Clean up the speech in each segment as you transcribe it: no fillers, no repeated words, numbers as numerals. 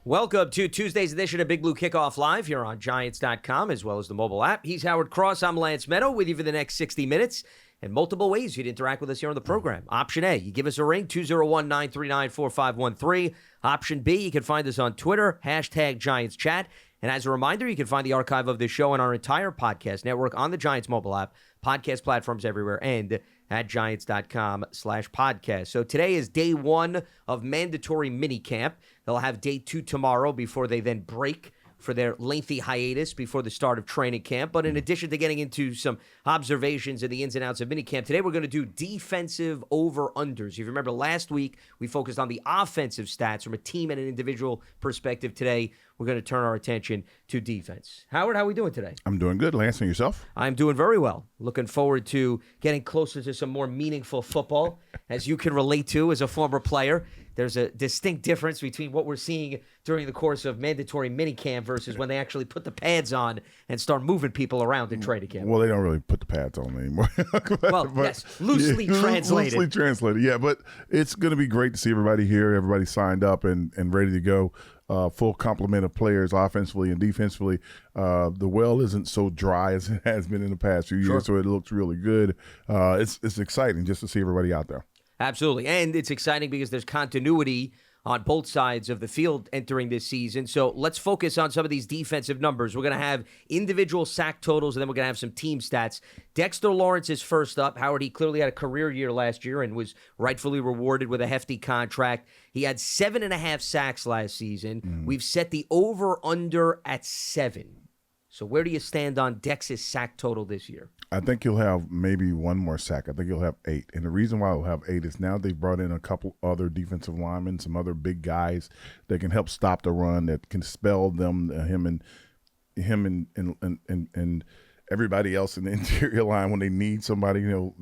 Welcome to Tuesday's edition of Big Blue Kickoff Live here on Giants.com as well as the mobile app. He's Howard Cross. I'm Lance Medow with you for the next 60 minutes. And multiple ways you'd interact with us here on the program. Option A, you give us a ring, 201-939-4513. Option B, you can find us on Twitter, hashtag Giants Chat. And as a reminder, you can find the archive of this show and our entire podcast network on the Giants mobile app, podcast platforms everywhere, and at Giants.com/podcast. So today is day one of mandatory minicamp. They'll have day two tomorrow before they then break for their lengthy hiatus before the start of training camp. But in addition to getting into some observations of the ins and outs of minicamp, today we're going to do defensive over-unders. If you remember last week, we focused on the offensive stats from a team and an individual perspective. Today, we're going to turn our attention to defense. Howard, how are we doing today? I'm doing good. Lance, and yourself? I'm doing very well. Looking forward to getting closer to some more meaningful football, as you can relate to as a former player. There's a distinct difference between what we're seeing during the course of mandatory minicamp versus when they actually put the pads on and start moving people around in training camp. Well, they don't really put the pads on anymore. Yes, loosely translated. Loosely translated, yeah. But it's going to be great to see everybody here, everybody signed up and ready to go. Full complement of players offensively and defensively. The well isn't so dry as it has been in the past few years, so it looks really good. It's exciting just to see everybody out there. Absolutely. And it's exciting because there's continuity on both sides of the field entering this season. So let's focus on some of these defensive numbers. We're going to have individual sack totals, and then we're going to have some team stats. Dexter Lawrence is first up. Howard, he clearly had a career year last year and was rightfully rewarded with a hefty contract. He had 7.5 sacks last season. We've set the over-under at 7. So where do you stand on Dex's sack total this year? I think he'll have maybe one more sack. I think he'll have 8. And the reason why he'll have 8 is now they've brought in a couple other defensive linemen, some other big guys that can help stop the run, that can spell them, him and everybody else in the interior line when they need somebody. You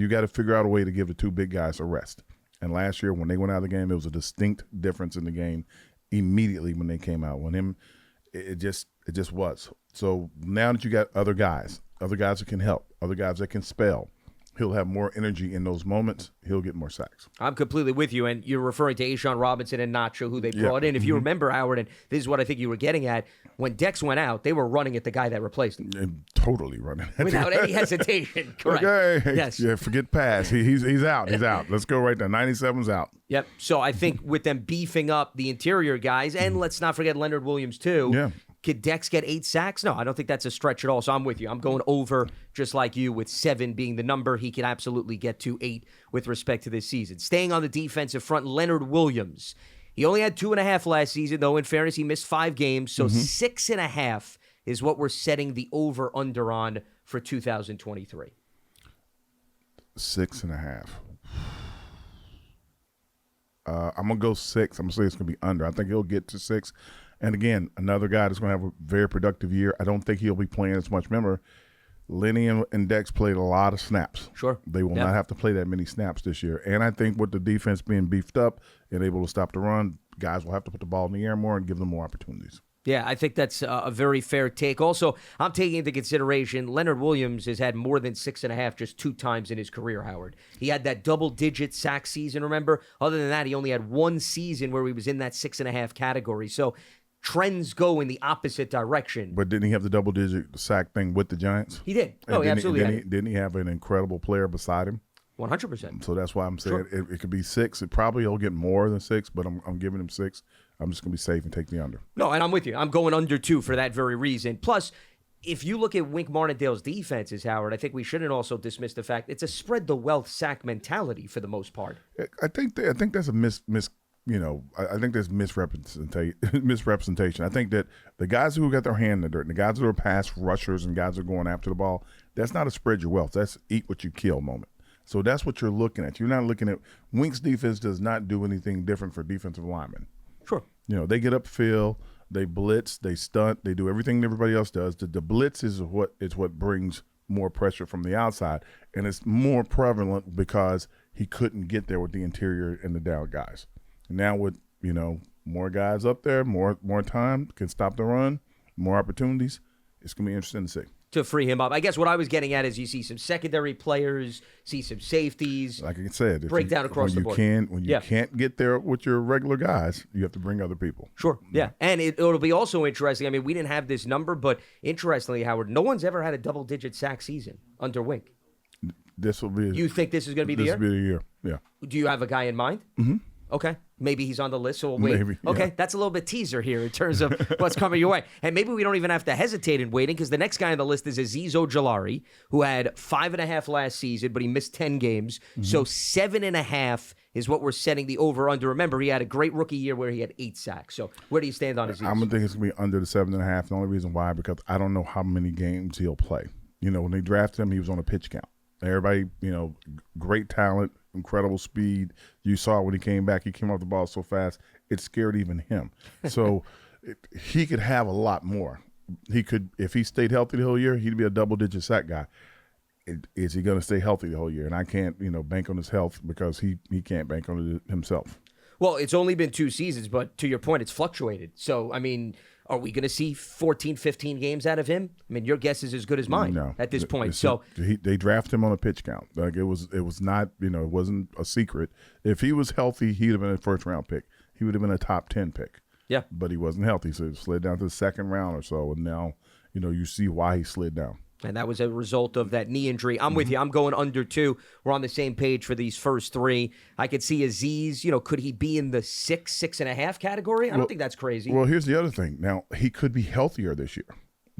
got to figure out a way to give the two big guys a rest. And last year when they went out of the game, it was a distinct difference in the game immediately when they came out. It just was. So now that you got other guys that can help, other guys that can spell, he'll have more energy in those moments. He'll get more sacks. I'm completely with you, and you're referring to A'Shawn Robinson and Nacho, who they brought in. If you remember, Howard, and this is what I think you were getting at, when Dex went out, they were running at the guy that replaced him. And totally running. Without any hesitation. Correct. Okay. Yes. Yeah, forget pass. He's out. He's out. Let's go right there. 97's out. Yep. So I think with them beefing up the interior guys, and let's not forget Leonard Williams too. Yeah. Could Dex get 8 sacks? No, I don't think that's a stretch at all. So I'm with you. I'm going over just like you with 7 being the number. He can absolutely get to 8 with respect to this season. Staying on the defensive front, Leonard Williams. He only had 2.5 last season, though. In fairness, he missed 5 games. So 6.5 is what we're setting the over-under on for 2023. 6.5. I'm going to go 6. I'm going to say it's going to be under. I think he'll get to 6. And again, another guy that's going to have a very productive year. I don't think he'll be playing as much. Remember, Lenny and Dex played a lot of snaps. Sure. They will not have to play that many snaps this year. And I think with the defense being beefed up and able to stop the run, guys will have to put the ball in the air more and give them more opportunities. Yeah, I think that's a very fair take. Also, I'm taking into consideration Leonard Williams has had more than 6.5 just 2 times in his career, Howard. He had that double-digit sack season, remember? Other than that, he only had 1 season where he was in that 6.5 category. So trends go in the opposite direction. But didn't he have the double-digit sack thing with the Giants? He did. Oh, he absolutely didn't he have an incredible player beside him? 100%. So that's why I'm saying it could be 6. He'll get more than 6, but I'm giving him 6. I'm just going to be safe and take the under. No, and I'm with you. I'm going under 2 for that very reason. Plus, if you look at Wink Martindale's defenses, Howard, I think we shouldn't also dismiss the fact it's a spread the wealth sack mentality for the most part. I think that's a I think there's misrepresentation. I think that the guys who got their hand in the dirt, and the guys who are pass rushers and guys who are going after the ball, that's not a spread your wealth. That's eat what you kill moment. So that's what you're looking at. You're not looking at – Wink's defense does not do anything different for defensive linemen. Sure. They get upfield, they blitz, they stunt, they do everything everybody else does. The blitz is what brings more pressure from the outside, and it's more prevalent because he couldn't get there with the interior and the down guys. And now with, more guys up there, more time, can stop the run, more opportunities, it's going to be interesting to see. to free him up. I guess what I was getting at is you see some secondary players, see some safeties. Like I said, break down across the board. When you can't get there with your regular guys, you have to bring other people. Sure, yeah. And it'll be also interesting. I mean, we didn't have this number, but interestingly, Howard, no one's ever had a double-digit sack season under Wink. This will be. You think this is going to be the year? This will be the year, yeah. Do you have a guy in mind? Mm-hmm. Okay. Maybe he's on the list, so we'll wait. Maybe, okay, yeah. That's a little bit teaser here in terms of what's coming your way. And maybe we don't even have to hesitate in waiting because the next guy on the list is Azeez Ojulari, who had 5.5 last season, but he missed 10 games. Mm-hmm. So 7.5 is what we're setting the over-under. Remember, he had a great rookie year where he had 8 sacks. So where do you stand on Azeez? I'm going to think it's going to be under the 7.5. The only reason why, because I don't know how many games he'll play. When they drafted him, he was on a pitch count. Everybody, great talent, incredible speed. You saw when he came back, he came off the ball so fast, it scared even him. So he could have a lot more. He could, if he stayed healthy the whole year, he'd be a double-digit sack guy. Is he going to stay healthy the whole year? And I can't, bank on his health because he can't bank on it himself. Well, it's only been 2 seasons, but to your point, it's fluctuated. So, I mean, are we going to see 14, 15 games out of him? I mean, your guess is as good as mine at this point. They drafted him on a pitch count. Like it was not, it wasn't a secret. If he was healthy, he'd have been a first-round pick. He would have been a top 10 pick. Yeah. But he wasn't healthy, so he slid down to the second round or so. And now, you see why he slid down. And that was a result of that knee injury. I'm with you. I'm going under 2. We're on the same page for these first 3. I could see Azeez, could he be in the 6.5 category? I don't think that's crazy. Well, here's the other thing. Now, he could be healthier this year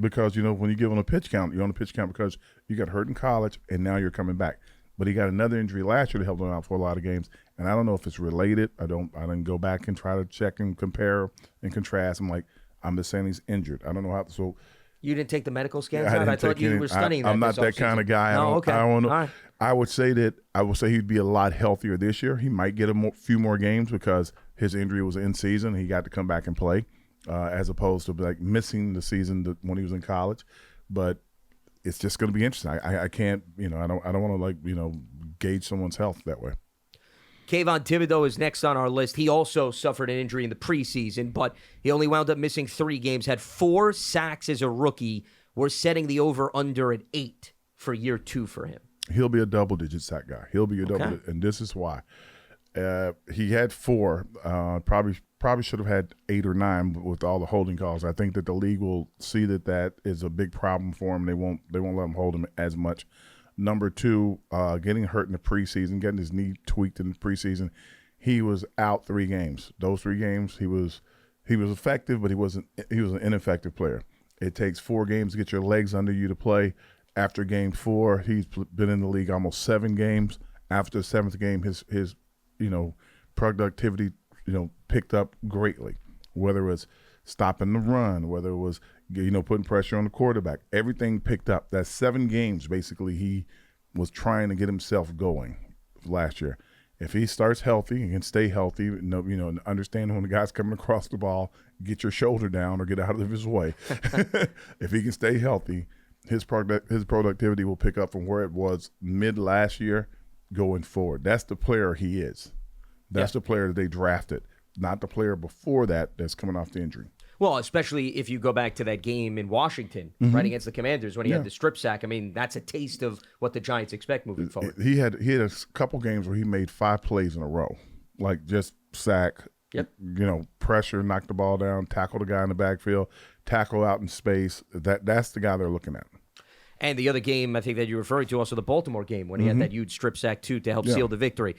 because, when you give him a pitch count, you're on a pitch count because you got hurt in college and now you're coming back. But he got another injury last year that helped him out for a lot of games. And I don't know if it's related. I didn't go back and try to check and compare and contrast. I'm just saying he's injured. I don't know how. So you didn't take the medical scans out? I thought you were studying that. I'm not that kind of guy. Okay. I don't know. Right. I would say he'd be a lot healthier this year. He might get few more games because his injury was in season. He got to come back and play as opposed to missing the season when he was in college. But it's just going to be interesting. I can't, I don't want to gauge someone's health that way. Kayvon Thibodeau is next on our list. He also suffered an injury in the preseason, but he only wound up missing 3 games, had 4 sacks as a rookie. We're setting the over-under at 8 for year 2 for him. He'll be a double-digit sack guy. He'll be a double-digit, and this is why. He had 4. Probably should have had 8 or 9 with all the holding calls. I think that the league will see that is a big problem for him. They won't let him hold him as much. Number 2, getting hurt in the preseason, getting his knee tweaked in the preseason. He was out 3 games. Those 3 games, he was effective, but he was an ineffective player. It takes 4 games to get your legs under you to play. After game 4, he's been in the league almost 7 games. After the 7th game, his productivity picked up greatly. Whether it was stopping the run, whether it was putting pressure on the quarterback, everything picked up. That's 7 games basically he was trying to get himself going last year. If he starts healthy and can stay healthy, and understand when the guy's coming across the ball, get your shoulder down or get out of his way. If he can stay healthy, his productivity will pick up from where it was mid last year going forward. That's the player he is. That's the player that they drafted, not the player before that's coming off the injury. Well, especially if you go back to that game in Washington, right, against the Commanders when he had the strip sack. I mean, that's a taste of what the Giants expect moving forward. He had a couple games where he made 5 plays in a row, like just sack, pressure, knock the ball down, tackle the guy in the backfield, tackle out in space. That's the guy they're looking at. And the other game I think that you're referring to, also the Baltimore game when he had that huge strip sack too to help seal the victory.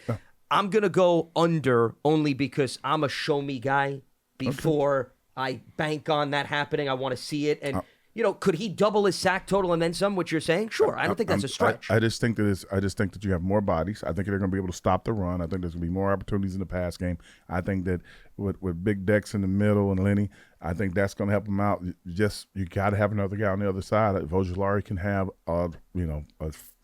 I'm going to go under only because I'm a show-me guy before I bank on that happening. I want to see it. And, could he double his sack total and then some, what you're saying? Sure. I don't think that's a stretch. I just think that you have more bodies. I think they're going to be able to stop the run. I think there's going to be more opportunities in the pass game. I think that with Big Dex in the middle and Lenny, I think that's going to help them out. You got to have another guy on the other side. If Ojulari can have a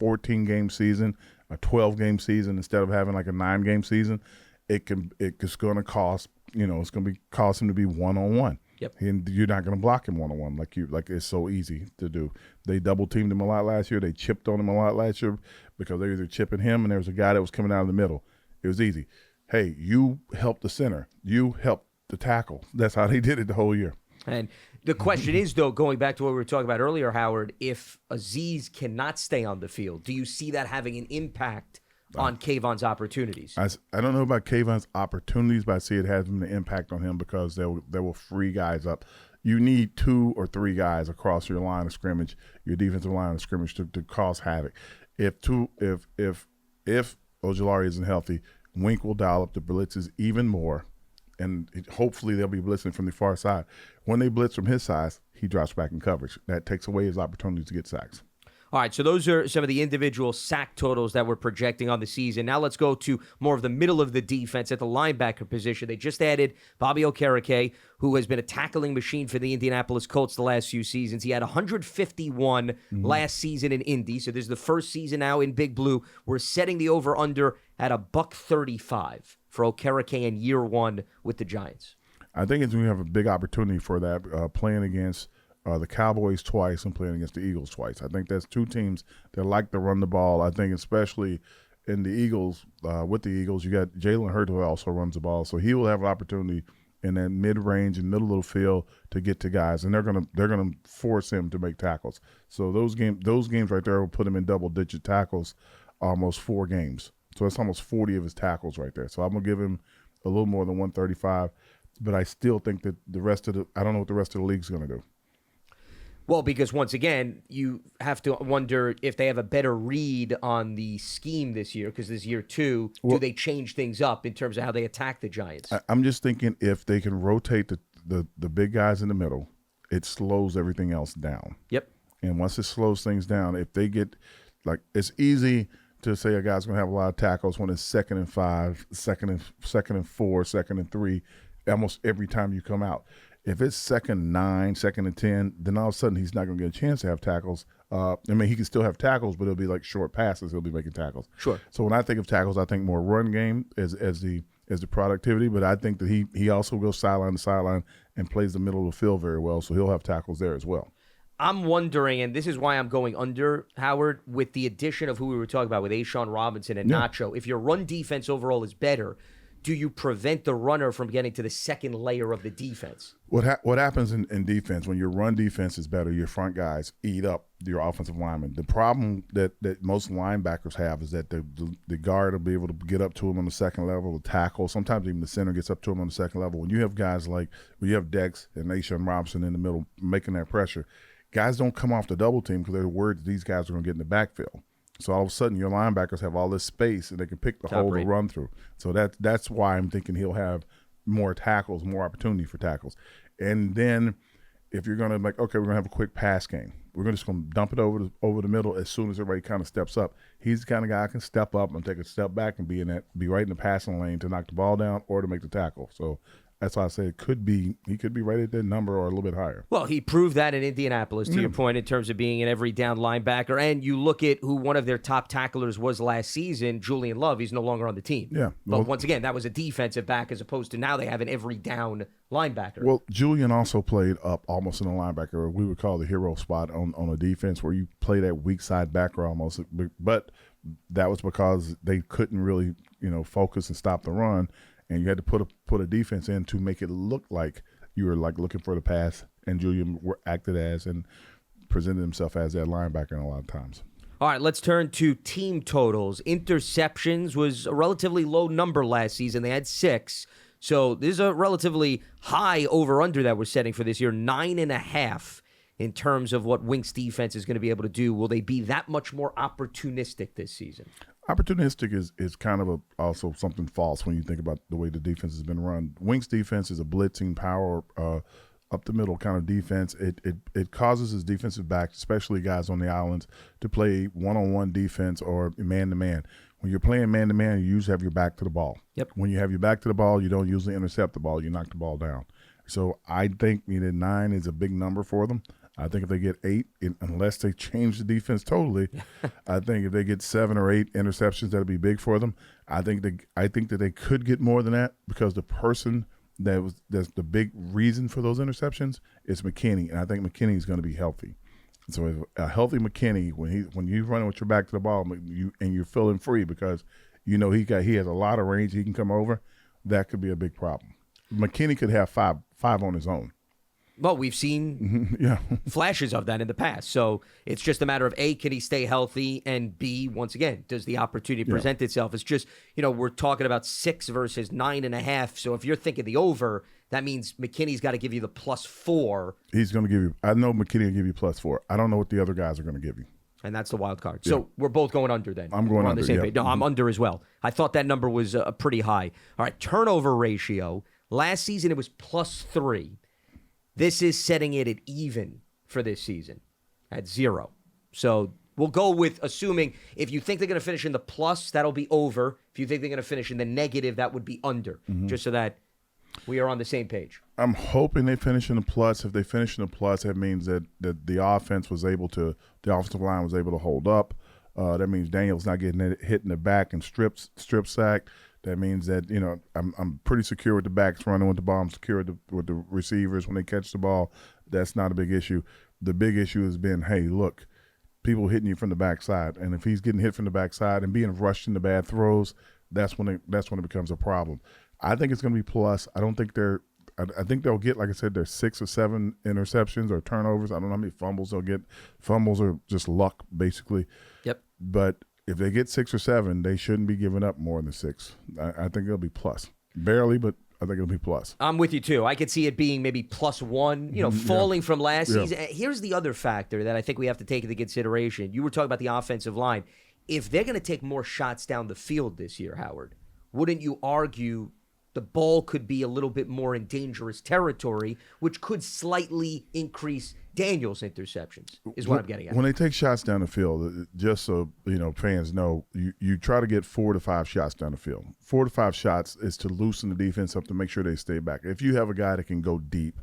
14-game season, a 12-game season instead of having like a 9-game season, it's going to cost it's going to cost him to be one-on-one. Yep. And you're not going to block him one-on-one like it's so easy to do. They double-teamed him a lot last year. They chipped on him a lot last year because they were either chipping him and there was a guy that was coming out of the middle. It was easy. Hey, you help the center. You help the tackle. That's how they did it the whole year. And the question is, though, going back to what we were talking about earlier, Howard, if Azeez cannot stay on the field, do you see that having an impact on Kayvon's opportunities? I don't know about Kayvon's opportunities, but I see it having an impact on him because they will free guys up. You need 2 or 3 guys across your line of scrimmage, your defensive line of scrimmage, to cause havoc. If Ojulari isn't healthy, Wink will dial up the blitzes even more, and hopefully they'll be blitzing from the far side. When they blitz from his side, he drops back in coverage. That takes away his opportunity to get sacks. All right, so those are some of the individual sack totals that we're projecting on the season. Now let's go to more of the middle of the defense at the linebacker position. They just added Bobby Okereke, who has been a tackling machine for the Indianapolis Colts the last few seasons. He had 151 last season in Indy, so this is the first season now in Big Blue. We're setting the over-under at $135 for Okereke in year 1 with the Giants. I think it's going to have a big opportunity for that, playing against the Cowboys twice and playing against the Eagles twice. I think that's 2 teams that like to run the ball. I think especially in the Eagles, with the Eagles, you got Jalen Hurts who also runs the ball, so he will have an opportunity in that mid-range and middle of the field to get to guys, and they're gonna force him to make tackles. So those games right there will put him in double-digit tackles, almost 4 games. So that's almost 40 of his tackles right there. So I'm gonna give him a little more than 135, but I still think that I don't know what the rest of the league's gonna do. Well, because once again, you have to wonder if they have a better read on the scheme this year, because this year 2, do they change things up in terms of how they attack the Giants? I'm just thinking if they can rotate the big guys in the middle, it slows everything else down. Yep. And once it slows things down, if they get, like, it's easy to say a guy's going to have a lot of tackles when it's 2nd and 5, 2nd and 4, 2nd and 3, almost every time you come out. If it's 2nd and 9, 2nd and 10, then all of a sudden he's not going to get a chance to have tackles. I mean, he can still have tackles, but it'll be like short passes. He'll be making tackles. Sure. So when I think of tackles, I think more run game as the productivity. But I think that he also goes sideline to sideline and plays the middle of the field very well. So he'll have tackles there as well. I'm wondering, and this is why I'm going under, Howard, with the addition of who we were talking about with A'Shaun Robinson and Nacho. If your run defense overall is better, do you prevent the runner from getting to the second layer of the defense? What happens in defense, when your run defense is better, your front guys eat up your offensive linemen. The problem that most linebackers have is that the guard will be able to get up to him on the second level, the tackle. Sometimes even the center gets up to him on the second level. When you have guys when you have Dex and A'Shaun Robinson in the middle making that pressure, guys don't come off the double team because they're worried that these guys are going to get in the backfield. So all of a sudden, your linebackers have all this space, and they can pick the hole to run through. So that's why I'm thinking he'll have more tackles, more opportunity for tackles. And then if you're going to we're going to have a quick pass game. We're just going to dump it over the middle as soon as everybody kind of steps up. He's the kind of guy who can step up and take a step back and be right in the passing lane to knock the ball down or to make the tackle. So that's why I say he could be right at that number or a little bit higher. Well, he proved that in Indianapolis, to your point, in terms of being an every down linebacker. And you look at who one of their top tacklers was last season, Julian Love. He's no longer on the team. Yeah. But once again, that was a defensive back as opposed to now they have an every down linebacker. Well, Julian also played up almost in a linebacker, we would call the hero spot on a defense where you play that weak side backer almost. But that was because they couldn't really, focus and stop the run. And you had to put a defense in to make it look like you were looking for the pass, and Julian acted as and presented himself as that linebacker a lot of times. All right, let's turn to team totals. Interceptions was a relatively low number last season. They had 6. So this is a relatively high over-under that we're setting for this year, 9.5 in terms of what Wink's defense is going to be able to do. Will they be that much more opportunistic this season? Opportunistic is kind of also something false when you think about the way the defense has been run. Wink's defense is a blitzing power up the middle kind of defense. It causes his defensive backs, especially guys on the islands, to play one-on-one defense or man-to-man. When you're playing man-to-man, you usually have your back to the ball. Yep. When you have your back to the ball, you don't usually intercept the ball. You knock the ball down. So I think 9 is a big number for them. I think if they get 8, unless they change the defense totally, I think if they get 7 or 8 interceptions, that'll be big for them. I think that they could get more than that because the person that's the big reason for those interceptions is McKinney, and I think McKinney is going to be healthy. So if a healthy McKinney, when you're running with your back to the ball, and you're feeling free because he has a lot of range, he can come over. That could be a big problem. McKinney could have five on his own. Well, we've seen flashes of that in the past. So it's just a matter of A, can he stay healthy? And B, once again, does the opportunity present itself? It's just, we're talking about 6 versus 9.5. So if you're thinking the over, that means McKinney's got to give you the +4. He's going to give you, I know McKinney will give you +4. I don't know what the other guys are going to give you. And that's the wild card. So we're both going under then. I'm going on under, the same page. No, I'm under as well. I thought that number was pretty high. All right, turnover ratio. Last season it was +3. This is setting it at even for this season at 0. So we'll go with assuming if you think they're going to finish in the plus, that'll be over. If you think they're going to finish in the negative, that would be under, just so that we are on the same page. I'm hoping they finish in the plus. If they finish in the plus, that means that the offense was able to, the offensive line was able to hold up. That means Daniel's not getting hit in the back and strip sack. That means that, I'm pretty secure with the backs running with the ball. I'm secure with the receivers when they catch the ball. That's not a big issue. The big issue has been, hey, look, people hitting you from the backside. And if he's getting hit from the backside and being rushed into bad throws, that's when it becomes a problem. I think it's going to be plus. I don't think I think they'll get, like I said, there's 6 or 7 interceptions or turnovers. I don't know how many fumbles they'll get. Fumbles are just luck, basically. Yep. But if they get 6 or 7, they shouldn't be giving up more than 6. I think it'll be plus. Barely, but I think it'll be plus. I'm with you, too. I could see it being maybe +1, falling from last season. Here's the other factor that I think we have to take into consideration. You were talking about the offensive line. If they're going to take more shots down the field this year, Howard, wouldn't you argue the ball could be a little bit more in dangerous territory, which could slightly increase Daniel's interceptions, is what I'm getting at. When they take shots down the field, just so fans know, you try to get 4 to 5 shots down the field. 4 to 5 shots is to loosen the defense up to make sure they stay back. If you have a guy that can go deep,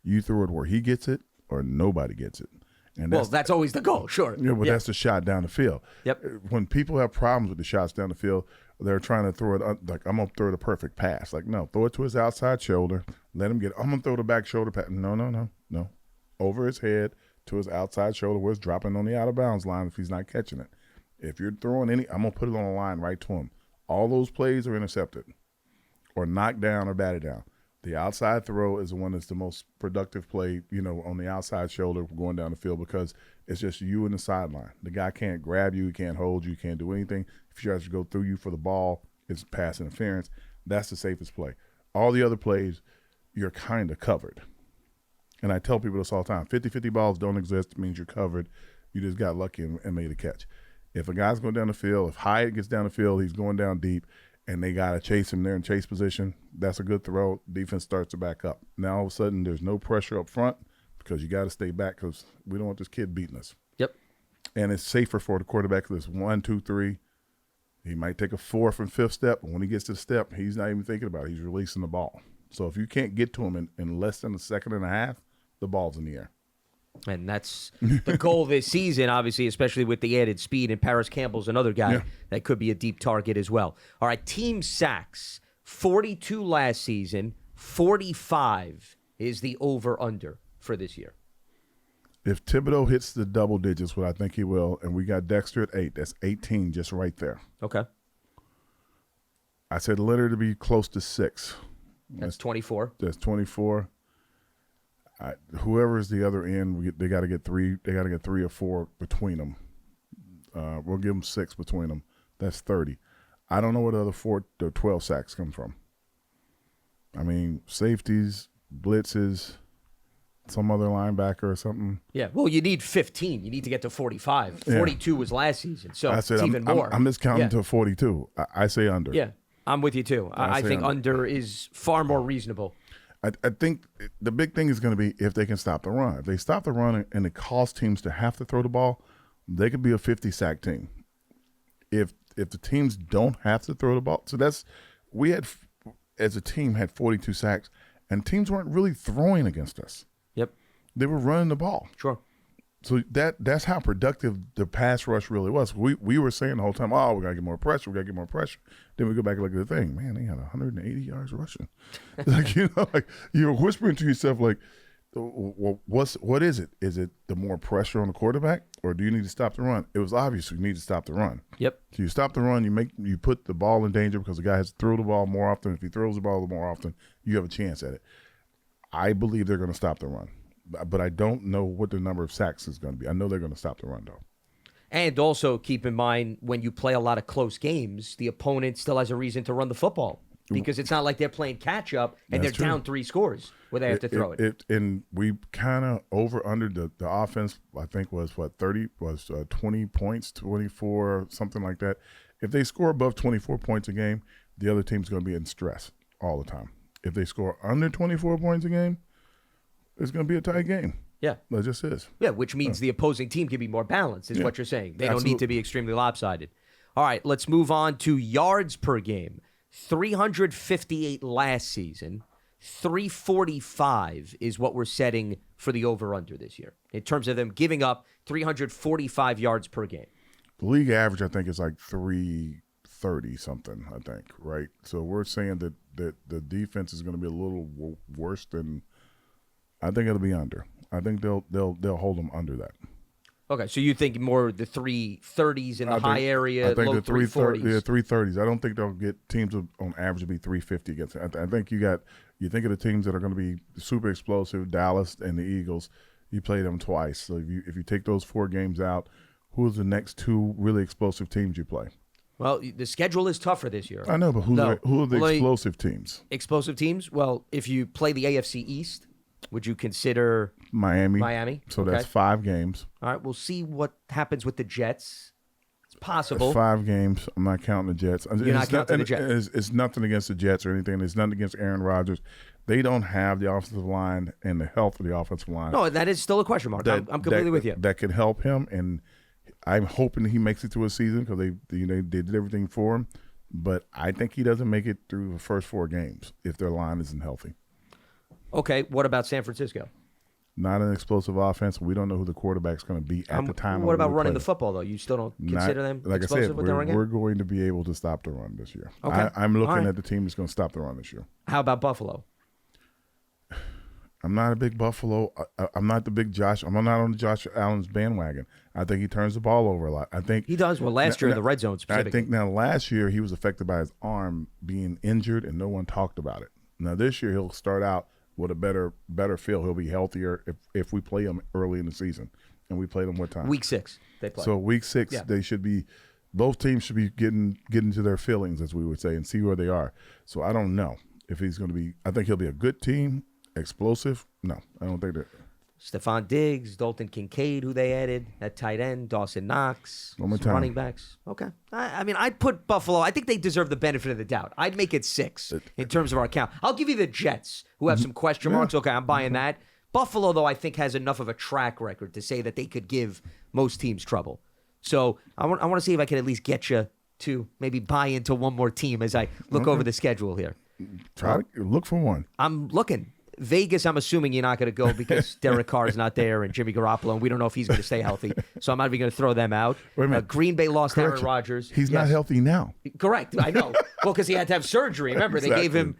you throw it where he gets it or nobody gets it. And that's always the goal, sure. That's the shot down the field. Yep. When people have problems with the shots down the field, they're trying to throw it like, I'm going to throw the perfect pass. Like, no, throw it to his outside shoulder. Let him get it. I'm going to throw the back shoulder pass. No. Over his head to his outside shoulder where it's dropping on the out of bounds line if he's not catching it. If you're throwing I'm going to put it on the line right to him. All those plays are intercepted or knocked down or batted down. The outside throw is the one that's the most productive play, on the outside shoulder going down the field because it's just you and the sideline. The guy can't grab you, he can't hold you, he can't do anything. If he tries to go through you for the ball, it's pass interference. That's the safest play. All the other plays, you're kind of covered. And I tell people this all the time. 50-50 balls don't exist. It means you're covered. You just got lucky and made a catch. If a guy's going down the field, if Hyatt gets down the field, he's going down deep, and they got to chase him there in chase position, that's a good throw. Defense starts to back up. Now, all of a sudden, there's no pressure up front because you got to stay back because we don't want this kid beating us. Yep. And it's safer for the quarterback because it's 1, 2, 3. He might take a 4th and 5th step, but when he gets to the step, he's not even thinking about it. He's releasing the ball. So if you can't get to him in less than a second and a half, the ball's in the air. And that's the goal this season, obviously, especially with the added speed. And Paris Campbell's another guy that could be a deep target as well. All right, team sacks, 42 last season, 45 is the over-under for this year. If Thibodeau hits the double digits, what I think he will, and we got Dexter at 8, that's 18 just right there. Okay. I said Leonard to be close to 6. That's 24. That's 24. Whoever is the other end, they got to get 3. They got to get 3 or 4 between them. We'll give them 6 between them. That's 30. I don't know where the other 4 or 12 sacks come from. I mean, safeties, blitzes, some other linebacker or something. Yeah, well, you need 15. You need to get to 45. 42 was last season, so it's even more. I'm miscounting to 42. I say under. Yeah, I'm with you too. I think under is far more reasonable. I think the big thing is going to be if they can stop the run. If they stop the run and it causes teams to have to throw the ball, they could be a 50-sack team. If the teams don't have to throw the ball, so we had as a team had 42 sacks, and teams weren't really throwing against us. Yep, they were running the ball. Sure. So that's how productive the pass rush really was. We were saying the whole time, oh, we got to get more pressure. We got to get more pressure. Then we go back and look at the thing. Man, they had 180 yards rushing. Like you're whispering to yourself, like, well, what is it? Is it the more pressure on the quarterback, or do you need to stop the run? It was obvious you need to stop the run. Yep. So you stop the run, you put the ball in danger because the guy has to throw the ball more often. If he throws the ball more often, you have a chance at it. I believe they're going to stop the run. but I don't know what the number of sacks is going to be. I know they're going to stop the run, though. And also keep in mind, when you play a lot of close games, the opponent still has a reason to run the football because it's not like they're playing catch up and That's they're true. down 3 scores where they have to throw it. And we kind of under the offense, I think was 20 points, 24, something like that. If they score above 24 points a game, the other team's going to be in stress all the time. If they score under 24 points a game, it's going to be a tight game. Yeah. It just is. Yeah, which means the opposing team can be more balanced, is what you're saying. They don't need to be extremely lopsided. All right, let's move on to yards per game. 358 last season. 345 is what we're setting for the over-under this year in terms of them giving up 345 yards per game. The league average, I think, is like 330 something, I think, right? So we're saying that the defense is going to be a little worse than – I think it'll be under. I think they'll hold them under that. Okay, so you think more the 330s in the high area, I think low the 340s? Yeah, 330s. I don't think they'll get teams on average to be 350 against it. I think you think of the teams that are going to be super explosive, Dallas and the Eagles. You play them twice. So if you take those 4 games out, who's the next 2 really explosive teams you play? Well, the schedule is tougher this year. I know, but who are the explosive teams? Explosive teams? Well, if you play the AFC East, would you consider Miami? So that's 5 games. All right, we'll see what happens with the Jets. It's possible. 5 games. I'm not counting the Jets. You're not counting the Jets. It's nothing against the Jets or anything. It's nothing against Aaron Rodgers. They don't have the offensive line and the health of the offensive line. No, that is still a question mark. I'm completely with you. That can help him, and I'm hoping he makes it to a season because they did everything for him. But I think he doesn't make it through the first 4 games if their line isn't healthy. Okay, what about San Francisco? Not an explosive offense. We don't know who the quarterback's going to be at the time. What about running the football, though? You still don't consider them like explosive I said, with their run game? We're going to be able to stop the run this year. Okay. I'm looking at the team that's going to stop the run this year. How about Buffalo? I'm not a big Buffalo. I'm not the big Josh. I'm not on Josh Allen's bandwagon. I think he turns the ball over a lot. I think he does. Well, last year in the red zone specifically. I think now last year he was affected by his arm being injured and no one talked about it. Now this year he'll start out with a better feel. He'll be healthier if we play him early in the season, and we play them what time? Week 6 they play. So week 6 they should be. Both teams should be getting to their feelings, as we would say, and see where they are. So I don't know if he's going to be. I think he'll be a good team, explosive. No, I don't think that. Stephon Diggs, Dalton Kincaid, who they added at tight end, Dawson Knox, some running backs. Okay. I mean, I'd put Buffalo. I think they deserve the benefit of the doubt. I'd make it 6 in terms of our count. I'll give you the Jets, who have some question marks. Okay, I'm buying that. Buffalo, though, I think has enough of a track record to say that they could give most teams trouble. So I want to see if I can at least get you to maybe buy into one more team as I look over the schedule here. Try to look for one. I'm looking. Vegas, I'm assuming you're not going to go because Derek Carr is not there and Jimmy Garoppolo, and we don't know if he's going to stay healthy. So I'm not even going to throw them out. Wait a minute. Green Bay lost Aaron Rodgers. He's not healthy now. Correct. I know. Well, because he had to have surgery. Remember, they gave him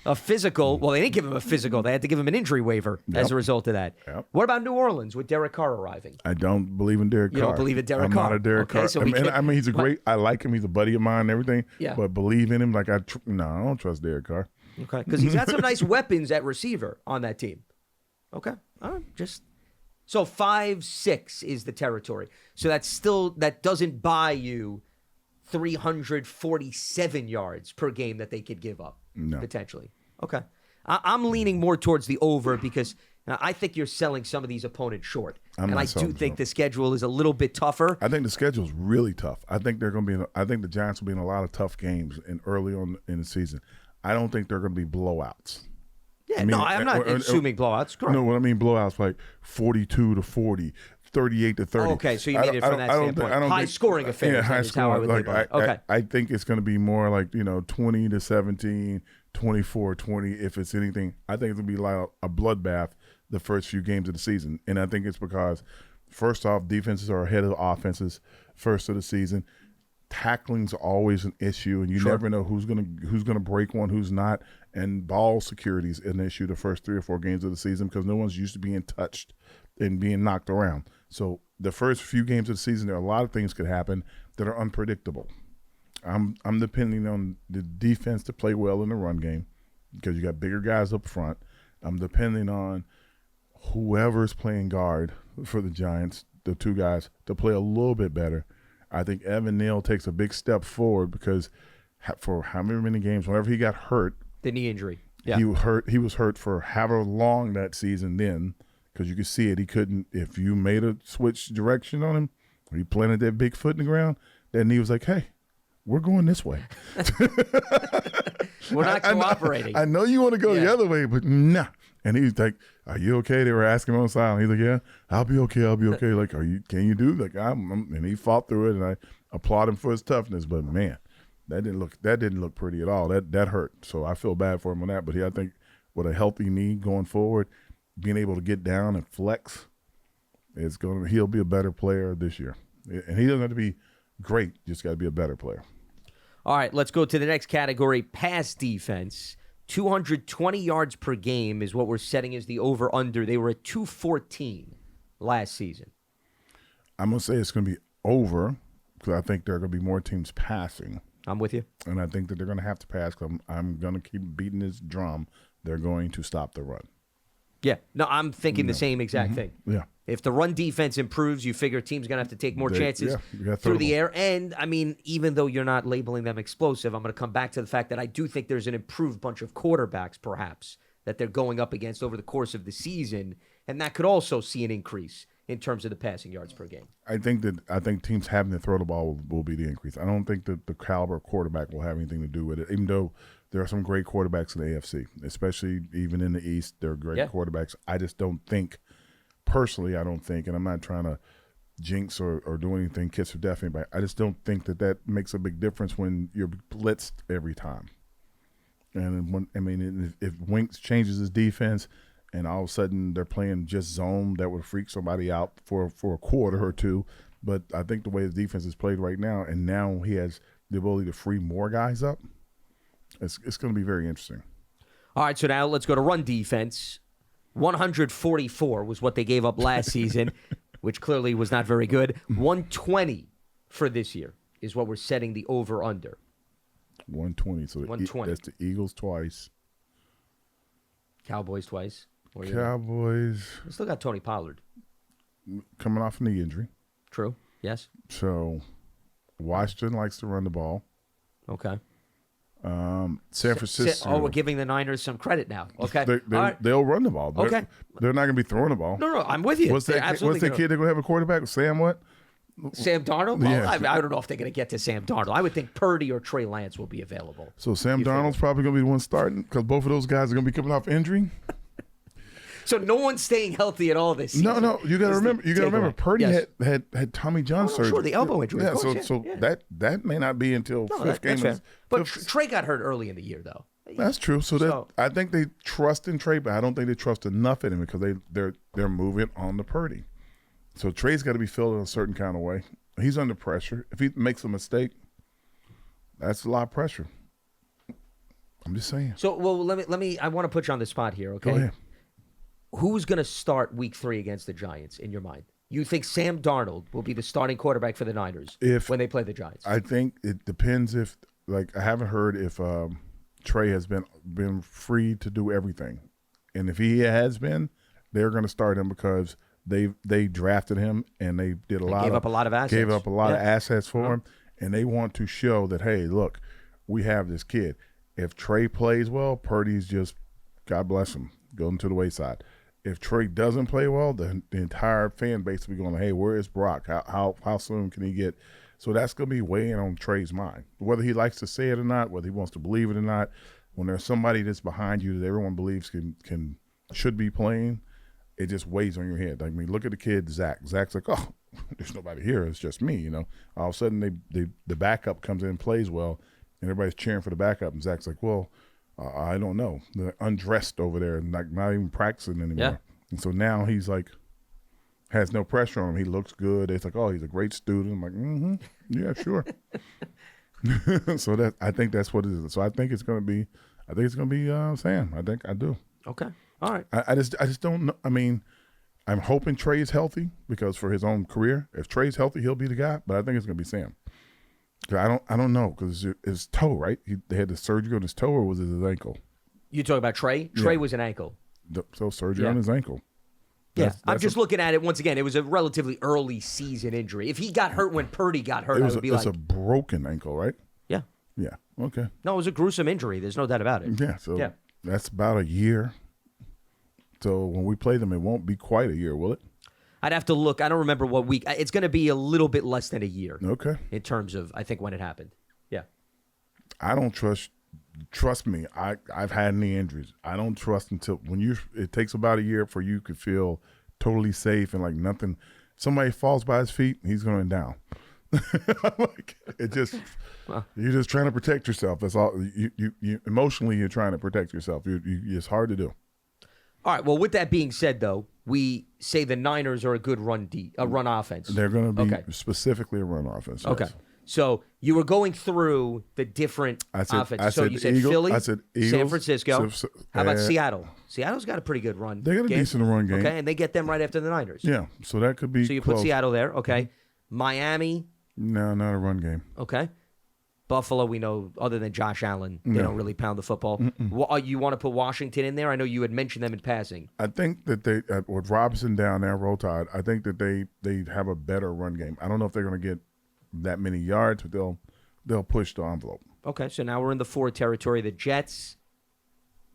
a physical. Well, they didn't give him a physical. They had to give him an injury waiver as a result of that. Yep. What about New Orleans with Derek Carr arriving? I don't believe in Derek Carr. You don't believe in Derek Carr? I'm not a Derek Carr. So I mean, he's a great. I like him. He's a buddy of mine and everything. Yeah. But believe in him like I don't trust Derek Carr. Okay, because he's got some nice weapons at receiver on that team. Okay, so 5-6 is the territory. So that doesn't buy you 347 yards per game that they could give up potentially. Okay, I'm leaning more towards the over because I think you're selling some of these opponents short, and I do think the schedule is a little bit tougher. I think the schedule is really tough. I think they're going to be. I think the Giants will be in a lot of tough games early on in the season. I don't think they're going to be blowouts. Yeah, I'm not assuming blowouts. Correct. No, what I mean blowouts like 42-40, 38-30. Okay, so you mean it from that standpoint. High-scoring affairs. Yeah, high-scoring. Okay. I think it's going to be more like 20-17, 24-20. If it's anything, I think it's going to be like a bloodbath the first few games of the season, and I think it's because first off, defenses are ahead of offenses first of the season. Tackling's always an issue, and you never know who's gonna break one, who's not. And ball security is an issue the first 3 or 4 games of the season because no one's used to being touched and being knocked around. So the first few games of the season, there are a lot of things could happen that are unpredictable. I'm depending on the defense to play well in the run game because you got bigger guys up front. I'm depending on whoever's playing guard for the Giants, the two guys, to play a little bit better. I think Evan Neal takes a big step forward because for how many games, whenever he got hurt, the knee injury, yeah, he was hurt for however long that season then, because you could see it. He couldn't, if you made a switch direction on him, or he planted that big foot in the ground, that knee was like, hey, we're going this way. We're not cooperating. I know you want to go the other way, but nah. And he's like, "Are you okay?" They were asking him on the side. He's like, "Yeah, I'll be okay. I'll be okay." Like, can you do? Like, and he fought through it, and I applaud him for his toughness. But man, that didn't look pretty at all. That hurt. So I feel bad for him on that. But I think with a healthy knee going forward, being able to get down and flex, he'll be a better player this year. And he doesn't have to be great; just got to be a better player. All right, let's go to the next category, pass defense. 220 yards per game is what we're setting as the over-under. They were at 214 last season. I'm going to say it's going to be over because I think there are going to be more teams passing. I'm with you. And I think that they're going to have to pass because I'm going to keep beating this drum. They're going to stop the run. Yeah. No, I'm thinking the same exact thing. Yeah. If the run defense improves, you figure teams going to have to take more chances through the air. And, I mean, even though you're not labeling them explosive, I'm going to come back to the fact that I do think there's an improved bunch of quarterbacks, perhaps, that they're going up against over the course of the season. And that could also see an increase in terms of the passing yards per game. I think teams having to throw the ball will be the increase. I don't think that the caliber of quarterback will have anything to do with it, even though there are some great quarterbacks in the AFC, especially even in the East. There are great quarterbacks. I just don't think, personally, and I'm not trying to jinx or do anything, kiss or death anybody. I just don't think that makes a big difference when you're blitzed every time. And if Winks changes his defense and all of a sudden they're playing just zone, that would freak somebody out for a quarter or two. But I think the way his defense is played right now, and now he has the ability to free more guys up, it's going to be very interesting. All right, so now let's go to run defense. 144 was what they gave up last season, which clearly was not very good. 120 for this year is what we're setting the over-under. 120. So 120. That's the Eagles twice. Cowboys twice. Cowboys. We still got Tony Pollard. Coming off a knee injury. True, yes. So Washington likes to run the ball. Okay. San Francisco. We're giving the Niners some credit now. Okay. They'll run the ball. Okay. They're not going to be throwing the ball. No, I'm with you. What's that kid they're going to have a quarterback? Sam what? Sam Darnold? Well, Yeah. I don't know if they're going to get to Sam Darnold. I would think Purdy or Trey Lance will be available. So Sam Darnold's probably going to be the one starting because both of those guys are going to be coming off injury. So no one's staying healthy at all this season. No. You got to remember. Purdy had Tommy John surgery. Sure, the elbow injury. Yeah. That may not be until fifth game. But Trey got hurt early in the year, though. That's true. So I think they trust in Trey, but I don't think they trust enough in him because they're moving on to Purdy. So Trey's got to be filled in a certain kind of way. He's under pressure. If he makes a mistake, that's a lot of pressure. I'm just saying. So, let me. I want to put you on the spot here. Okay. Go ahead. Who's going to start Week 3 against the Giants in your mind? You think Sam Darnold will be the starting quarterback for the Niners when they play the Giants? I think it depends if, I haven't heard if Trey has been free to do everything, and if he has been, they're going to start him because they drafted him and they did gave up a lot of assets. Gave up a lot of assets for him, and they want to show that, hey, look, we have this kid. If Trey plays well, Purdy's just, God bless him, going to the wayside. If Trey doesn't play well, the entire fan base will be going, hey, where is Brock? How soon can he get? So that's going to be weighing on Trey's mind. Whether he likes to say it or not, whether he wants to believe it or not, when there's somebody that's behind you that everyone believes should be playing, it just weighs on your head. I mean, look at the kid, Zach. Zach's like, oh, there's nobody here. It's just me, All of a sudden, the backup comes in and plays well, and everybody's cheering for the backup. And Zach's like, well, I don't know. They're undressed over there and not even practicing anymore. Yeah. And so now he's like, has no pressure on him. He looks good. It's like, oh, he's a great student. I'm like, yeah, sure. So I think that's what it is. So I think it's going to be Sam. I do. Okay. All right. I just don't know. I mean, I'm hoping Trey is healthy because for his own career, if Trey's healthy, he'll be the guy. But I think it's going to be Sam. I don't know because his toe, right? They had the surgery on his toe, or was it his ankle? You talking about Trey? Trey was an ankle. So surgery on his ankle. Yeah, I'm just looking at it once again. It was a relatively early season injury. If he got hurt when Purdy got hurt, I would be like, it's a broken ankle, right? Yeah. Yeah. Okay. No, it was a gruesome injury. There's no doubt about it. Yeah. So that's about a year. So when we play them, it won't be quite a year, will it? I'd have to look. I don't remember what week. It's going to be a little bit less than a year. Okay. In terms of, I think, when it happened. Yeah. I don't trust me. I've had knee injuries. I don't trust until it takes about a year for you to feel totally safe and like nothing. Somebody falls by his feet, he's going down. Like it just, you're just trying to protect yourself. That's all. You emotionally, you're trying to protect yourself. It's hard to do. All right. Well, with that being said, though, we say the Niners are a good run offense. They're going to be specifically a run offense. Yes. Okay. So you were going through the different offenses. So you said Philly, I said Eagles, San Francisco. How about Seattle? Seattle's got a pretty good run. They got a decent run game. Okay, and they get them right after the Niners. Yeah, so that could be. So you close. put Seattle there. Okay. Miami. No, not a run game. Okay. Buffalo, we know, other than Josh Allen, they don't really pound the football. You want to put Washington in there? I know you had mentioned them in passing. I think that they, with Robinson down there, Roll Tide, I think that they have a better run game. I don't know if they're going to get that many yards, but they'll push the envelope. Okay, so now we're in the Ford territory. The Jets.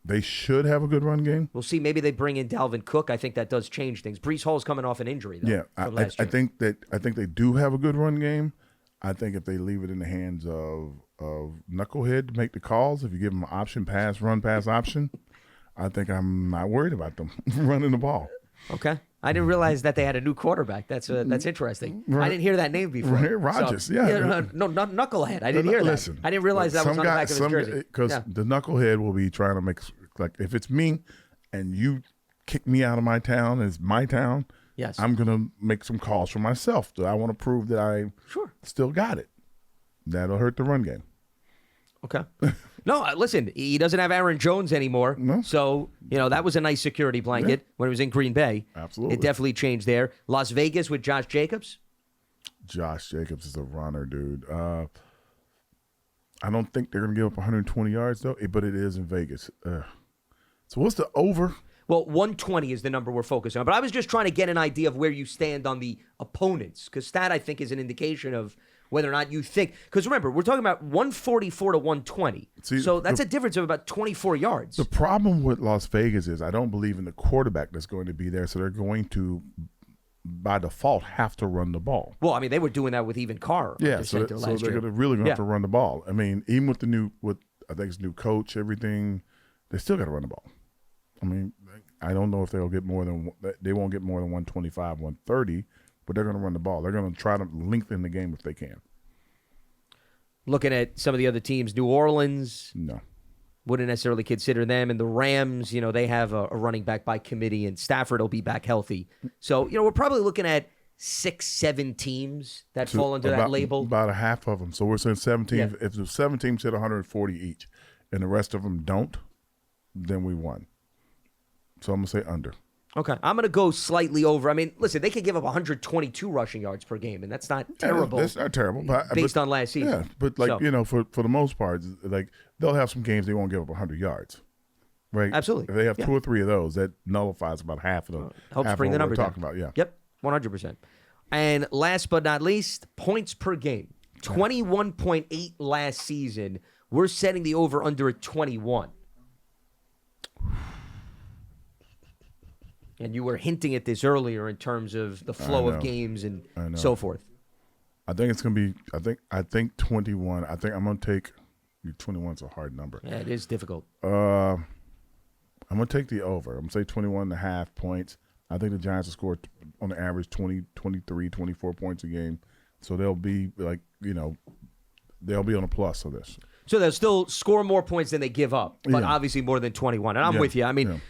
They should have a good run game. We'll see. Maybe they bring in Dalvin Cook. I think that does change things. Breece Hall's coming off an injury, though. Yeah, I think they do have a good run game. I think if they leave it in the hands of Knucklehead to make the calls, if you give them an option, run, pass option, I think I'm not worried about them running the ball. Okay. I didn't realize that they had a new quarterback. That's interesting. Right. I didn't hear that name before. Rodgers, so, no, not Knucklehead. I didn't hear that. Listen, I didn't realize that was on the back of his jersey. Because the Knucklehead will be trying to make, like, if it's me and you kick me out of my town, it's my town, yes, I'm going to make some calls for myself. I want to prove that I still got it. That'll hurt the run game. Okay. No, listen, he doesn't have Aaron Jones anymore. No. So, that was a nice security blanket when he was in Green Bay. Absolutely. It definitely changed there. Las Vegas with Josh Jacobs. Josh Jacobs is a runner, dude. I don't think they're going to give up 120 yards, though, but it is in Vegas. So what's the over? Well, 120 is the number we're focusing on. But I was just trying to get an idea of where you stand on the opponents, because that, I think, is an indication of whether or not you think. Because remember, we're talking about 144 to 120. So that's a difference of about 24 yards. The problem with Las Vegas is I don't believe in the quarterback that's going to be there, so they're going to, by default, have to run the ball. Well, I mean, they were doing that with even Carr. Yeah, so they're really going to have to run the ball. I mean, even with I think it's new coach, everything, they still got to run the ball. I mean, I don't know if they won't get more than 125, 130, but they're going to run the ball. They're going to try to lengthen the game if they can. Looking at some of the other teams, New Orleans, no, wouldn't necessarily consider them. And the Rams, they have a running back by committee, and Stafford will be back healthy. So, we're probably looking at 6-7 teams that fall under that label. About a half of them. So we're saying 7 teams. Yeah. If the 7 teams hit 140 each and the rest of them don't, then we won. So I'm going to say under. Okay. I'm going to go slightly over. I mean, listen, they could give up 122 rushing yards per game, and that's not terrible. That's not terrible. Based on last season. Yeah, but for the most part, like they'll have some games they won't give up 100 yards. Right? Absolutely. If they have 2 or 3 of those, that nullifies about half of them. Helps bring the number down. Talking about, yeah. Yep, 100%. And last but not least, points per game. 21.8 last season. We're setting the over-under at 21. And you were hinting at this earlier in terms of the flow of games and so forth. I think it's going to be, I think 21. I think I'm going to take, 21's a hard number. Yeah, it is difficult. I'm going to take the over. I'm going to say 21.5 points. I think the Giants will score on the average 20, 23, 24 points a game. So they'll be they'll be on a plus of this. So they'll still score more points than they give up, but obviously more than 21. And I'm with you. I mean,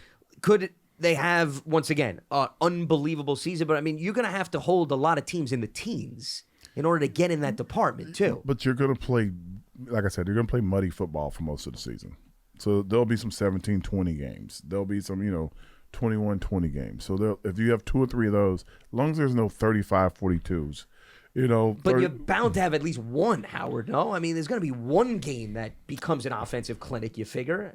could they have, once again, an unbelievable season? But, I mean, you're going to have to hold a lot of teams in the teens in order to get in that department, too. But you're going to play, like I said, you're going to play muddy football for most of the season. So there'll be some 17-20 games. There'll be some, 21-20 games. So if you have 2 or 3 of those, as long as there's no 35-42s, But you're bound to have at least one, Howard, no? I mean, there's going to be one game that becomes an offensive clinic, you figure.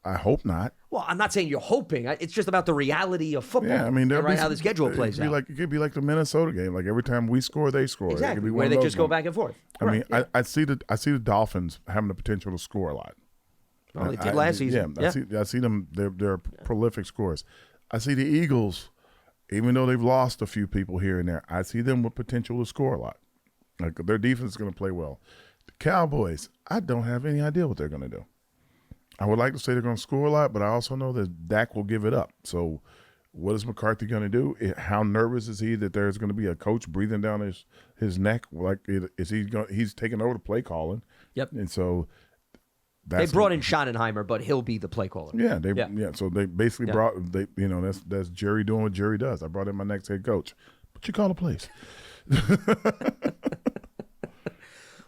I hope not. Well, I'm not saying you're hoping. It's just about the reality of football. Yeah, I mean, and how the schedule plays out. It could be like the Minnesota game. Like every time we score, they score. Exactly, It could be where they just go back and forth. I mean, I see the Dolphins having the potential to score a lot. Well, they did last season. Yeah, I see them. They're prolific scorers. I see the Eagles, even though they've lost a few people here and there, I see them with potential to score a lot. Like their defense is going to play well. The Cowboys, I don't have any idea what they're going to do. I would like to say they're going to score a lot, but I also know that Dak will give it up. So what is McCarthy going to do? How nervous is he that there's going to be a coach breathing down his neck? He's taking over the play calling. Yep. And so they brought in Schottenheimer, but he'll be the play caller. Yeah, so they basically brought that's Jerry doing what Jerry does. I brought in my next head coach. But you call the plays.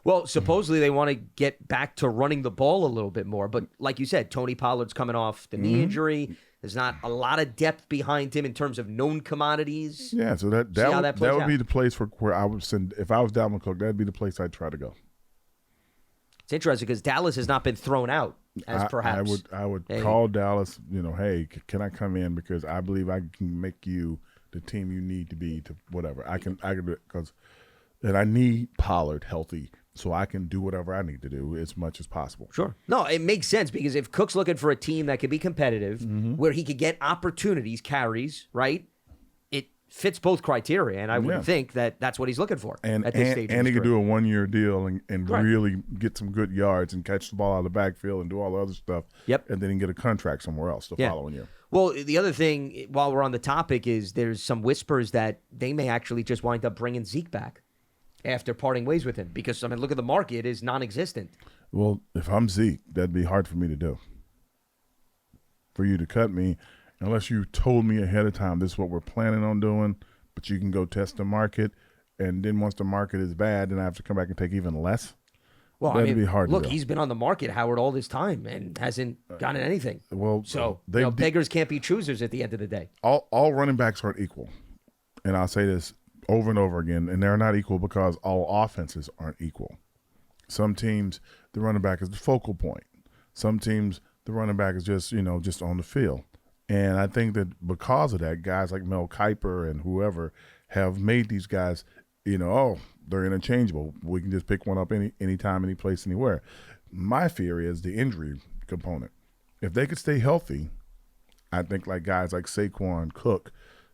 Well, supposedly they want to get back to running the ball a little bit more. But like you said, Tony Pollard's coming off the knee injury. There's not a lot of depth behind him in terms of known commodities. Yeah, so that would be the place where I would send, if I was Dalvin Cook, that'd be the place I'd try to go. It's interesting because Dallas has not been thrown out as perhaps. I would call Dallas, hey, can I come in because I believe I can make you the team you need to be to whatever. I can do it and I need Pollard healthy. So I can do whatever I need to do as much as possible. Sure. No, it makes sense because if Cook's looking for a team that could be competitive, where he could get opportunities, carries, right? It fits both criteria, and I would think that that's what he's looking for at this stage. And he could do a 1-year deal and right. really get some good yards and catch the ball out of the backfield and do all the other stuff. Yep. And then he can get a contract somewhere else the following year. Well, the other thing, while we're on the topic, is there's some whispers that they may actually just wind up bringing Zeke back after parting ways with him because, I mean, look at the market is non-existent. Well, if I'm Zeke, that'd be hard for me to do. For you to cut me, unless you told me ahead of time this is what we're planning on doing, but you can go test the market, and then once the market is bad, then I have to come back and take even less. Well, that'd be hard look, to do. He's been on the market, Howard, all this time and hasn't gotten anything. So beggars can't be choosers at the end of the day. All running backs aren't equal. And I'll say this over and over again, and they're not equal because all offenses aren't equal. Some teams, the running back is the focal point. Some teams, the running back is just on the field. And I think that because of that, guys like Mel Kiper and whoever have made these guys, they're interchangeable. We can just pick one up anytime, any place, anywhere. My fear is the injury component. If they could stay healthy, I think like guys like Saquon, Cook,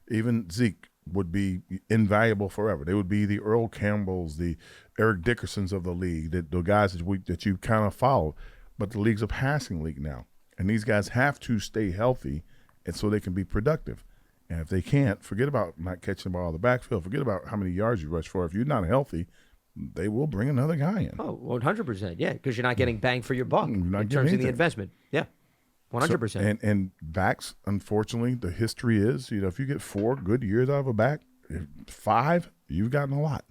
even Zeke, would be invaluable forever. They would be the Earl Campbells, the Eric Dickersons of the league, the guys that you kind of follow. But the league's a passing league now, and these guys have to stay healthy, and so they can be productive. And if they can't, forget about not catching the ball in the backfield. Forget about how many yards you rush for. If you're not healthy, they will bring another guy in. Oh, 100%, yeah, because you're not getting bang for your buck in terms of the investment. Yeah. 100%. So, and backs, unfortunately, the history is, if you get 4 good years out of a back, 5, you've gotten a lot.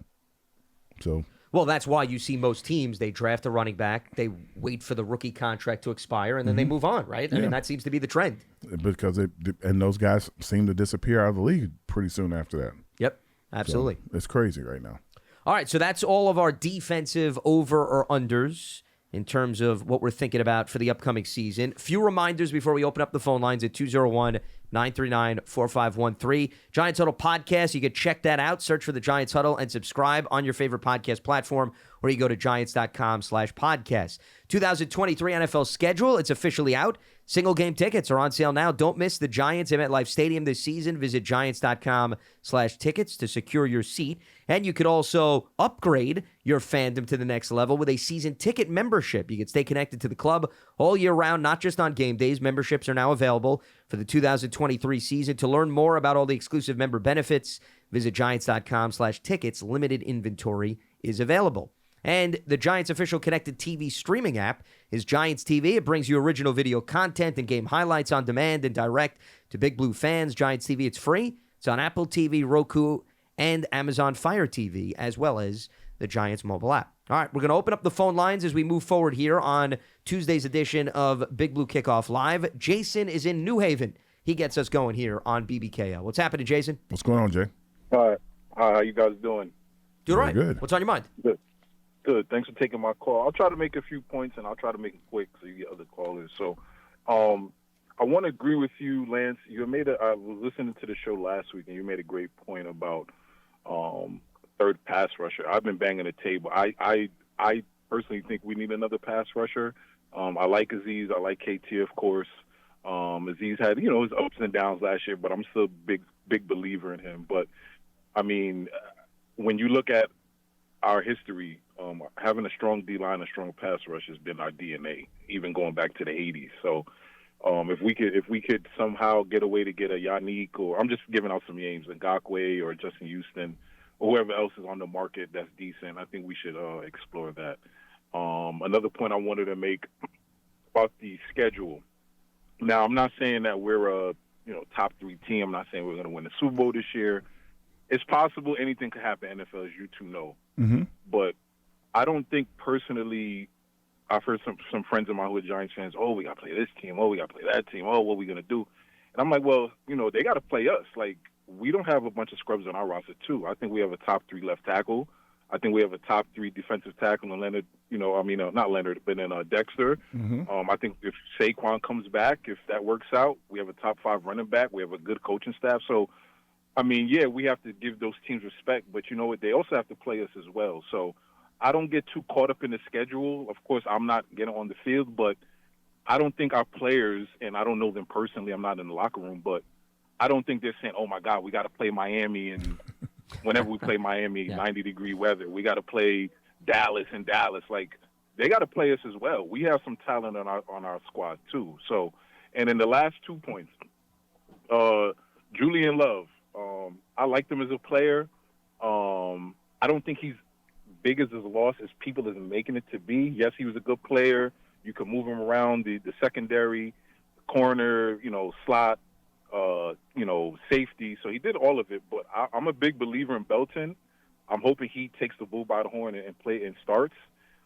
So, well, that's why you see most teams, they draft a running back, they wait for the rookie contract to expire, and then they move on, right? I mean, that seems to be the trend. Because and those guys seem to disappear out of the league pretty soon after that. Yep, absolutely. So, it's crazy right now. All right, so that's all of our defensive over or unders in terms of what we're thinking about for the upcoming season. Few reminders before we open up the phone lines at 201-939-4513. Giants Huddle Podcast, you can check that out. Search for the Giants Huddle and subscribe on your favorite podcast platform, or you go to giants.com/podcast. 2023 NFL schedule, it's officially out. Single game tickets are on sale now. Don't miss the Giants at MetLife Stadium this season. Visit giants.com/tickets to secure your seat. And you could also upgrade your fandom to the next level with a season ticket membership. You can stay connected to the club all year round, not just on game days. Memberships are now available for the 2023 season. To learn more about all the exclusive member benefits, visit giants.com/tickets. Limited inventory is available. And the Giants official connected TV streaming app is Giants TV. It brings you original video content and game highlights on demand and direct to Big Blue fans. Giants TV, it's free. It's on Apple TV, Roku, and Amazon Fire TV, as well as the Giants mobile app. All right, we're going to open up the phone lines as we move forward here on Tuesday's edition of Big Blue Kickoff Live. Jason is in New Haven. He gets us going here on BBKL. What's happening, Jason? What's going on, Jay? Hi, how you guys doing? Doing all right. Good. What's on your mind? Good. Thanks for taking my call. I'll try to make a few points, and I'll try to make it quick so you get other callers. So I want to agree with you, Lance. I was listening to the show last week, and you made a great point about third pass rusher. I've been banging the table. I personally think we need another pass rusher. I like Aziz. I like KT, of course. Aziz had, his ups and downs last year, but I'm still a big believer in him. But, I mean, when you look at our history, having a strong D-line, a strong pass rush has been our DNA, even going back to the 80s. So if we could somehow get a way to get a Yannick, or I'm just giving out some names, Ngakoue or Justin Houston, or whoever else is on the market that's decent, I think we should explore that. Another point I wanted to make about the schedule. Now, I'm not saying that we're a top 3 team. I'm not saying we're going to win the Super Bowl this year. It's possible anything could happen in the NFL, as you two know. Mm-hmm. But I don't think personally. I've heard some friends of mine who are Giants fans. Oh, we got to play this team. Oh, we got to play that team. Oh, what are we going to do? And I'm like, well, they got to play us. Like, we don't have a bunch of scrubs on our roster, too. I think we have a top 3 left tackle. I think we have a top 3 defensive tackle in Leonard, not Leonard, but in Dexter. Mm-hmm. I think if Saquon comes back, if that works out, we have a top 5 running back. We have a good coaching staff. So, I mean, yeah, we have to give those teams respect, but you know what? They also have to play us as well. So I don't get too caught up in the schedule. Of course, I'm not getting on the field, but I don't think our players, and I don't know them personally, I'm not in the locker room, but I don't think they're saying, oh, my God, we got to play Miami, and whenever we play Miami, 90-degree weather, we got to play Dallas in Dallas. Like, they got to play us as well. We have some talent on our squad, too. So, and in the last 2 points, Julian Love, I liked him as a player. I don't think he's big as his loss as people is making it to be. Yes, he was a good player. You could move him around the secondary, corner, slot, safety. So he did all of it. But I'm a big believer in Belton. I'm hoping he takes the bull by the horn and play and starts.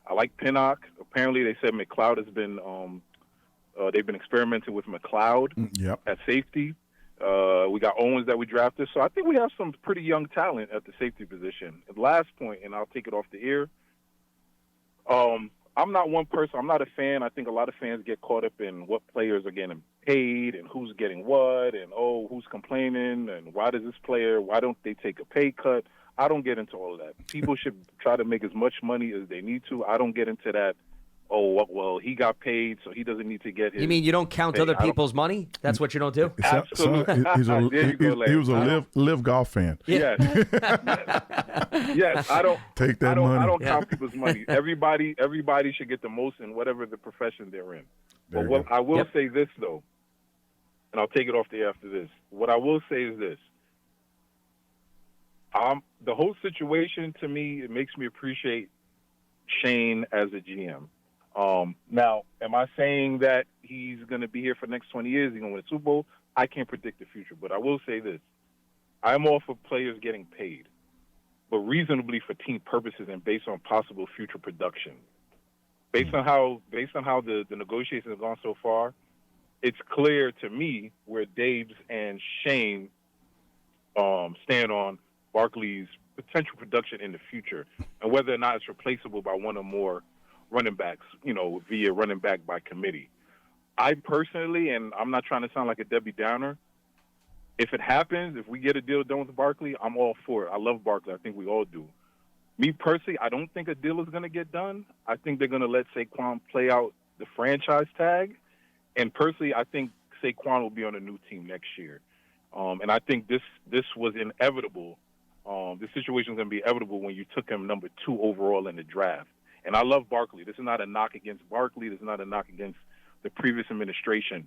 I like Pinnock. Apparently, they said McLeod has been they've been experimenting with McLeod at safety. We got Owens that we drafted. So I think we have some pretty young talent at the safety position. And last point, and I'll take it off the air. I'm not one person. I'm not a fan. I think a lot of fans get caught up in what players are getting paid and who's getting what and, who's complaining and why why don't they take a pay cut? I don't get into all of that. People should try to make as much money as they need to. I don't get into that. Oh, well, he got paid, so he doesn't need to get his. You mean you don't count other people's money? That's what you don't do? Absolutely. He was a live golf fan. Yes. Yes, I don't take that money. I don't count people's money. Everybody should get the most in whatever the profession they're in. But what I will say this, though, and I'll take it off the air after this. What I will say is this. The whole situation, to me, it makes me appreciate Shane as a GM. Now, am I saying that he's going to be here for the next 20 years? He's going to win a Super Bowl? I can't predict the future, but I will say this. I'm all for players getting paid, but reasonably for team purposes and based on possible future production. Based on how the negotiations have gone so far, it's clear to me where Dave's and Shane stand on Barkley's potential production in the future and whether or not it's replaceable by one or more running backs, via running back by committee. I personally, and I'm not trying to sound like a Debbie Downer, if it happens, if we get a deal done with Barkley, I'm all for it. I love Barkley. I think we all do. Me personally, I don't think a deal is going to get done. I think they're going to let Saquon play out the franchise tag. And personally, I think Saquon will be on a new team next year. And I think this was inevitable. This situation is going to be inevitable when you took him number 2 overall in the draft. And I love Barkley. This is not a knock against Barkley. This is not a knock against the previous administration.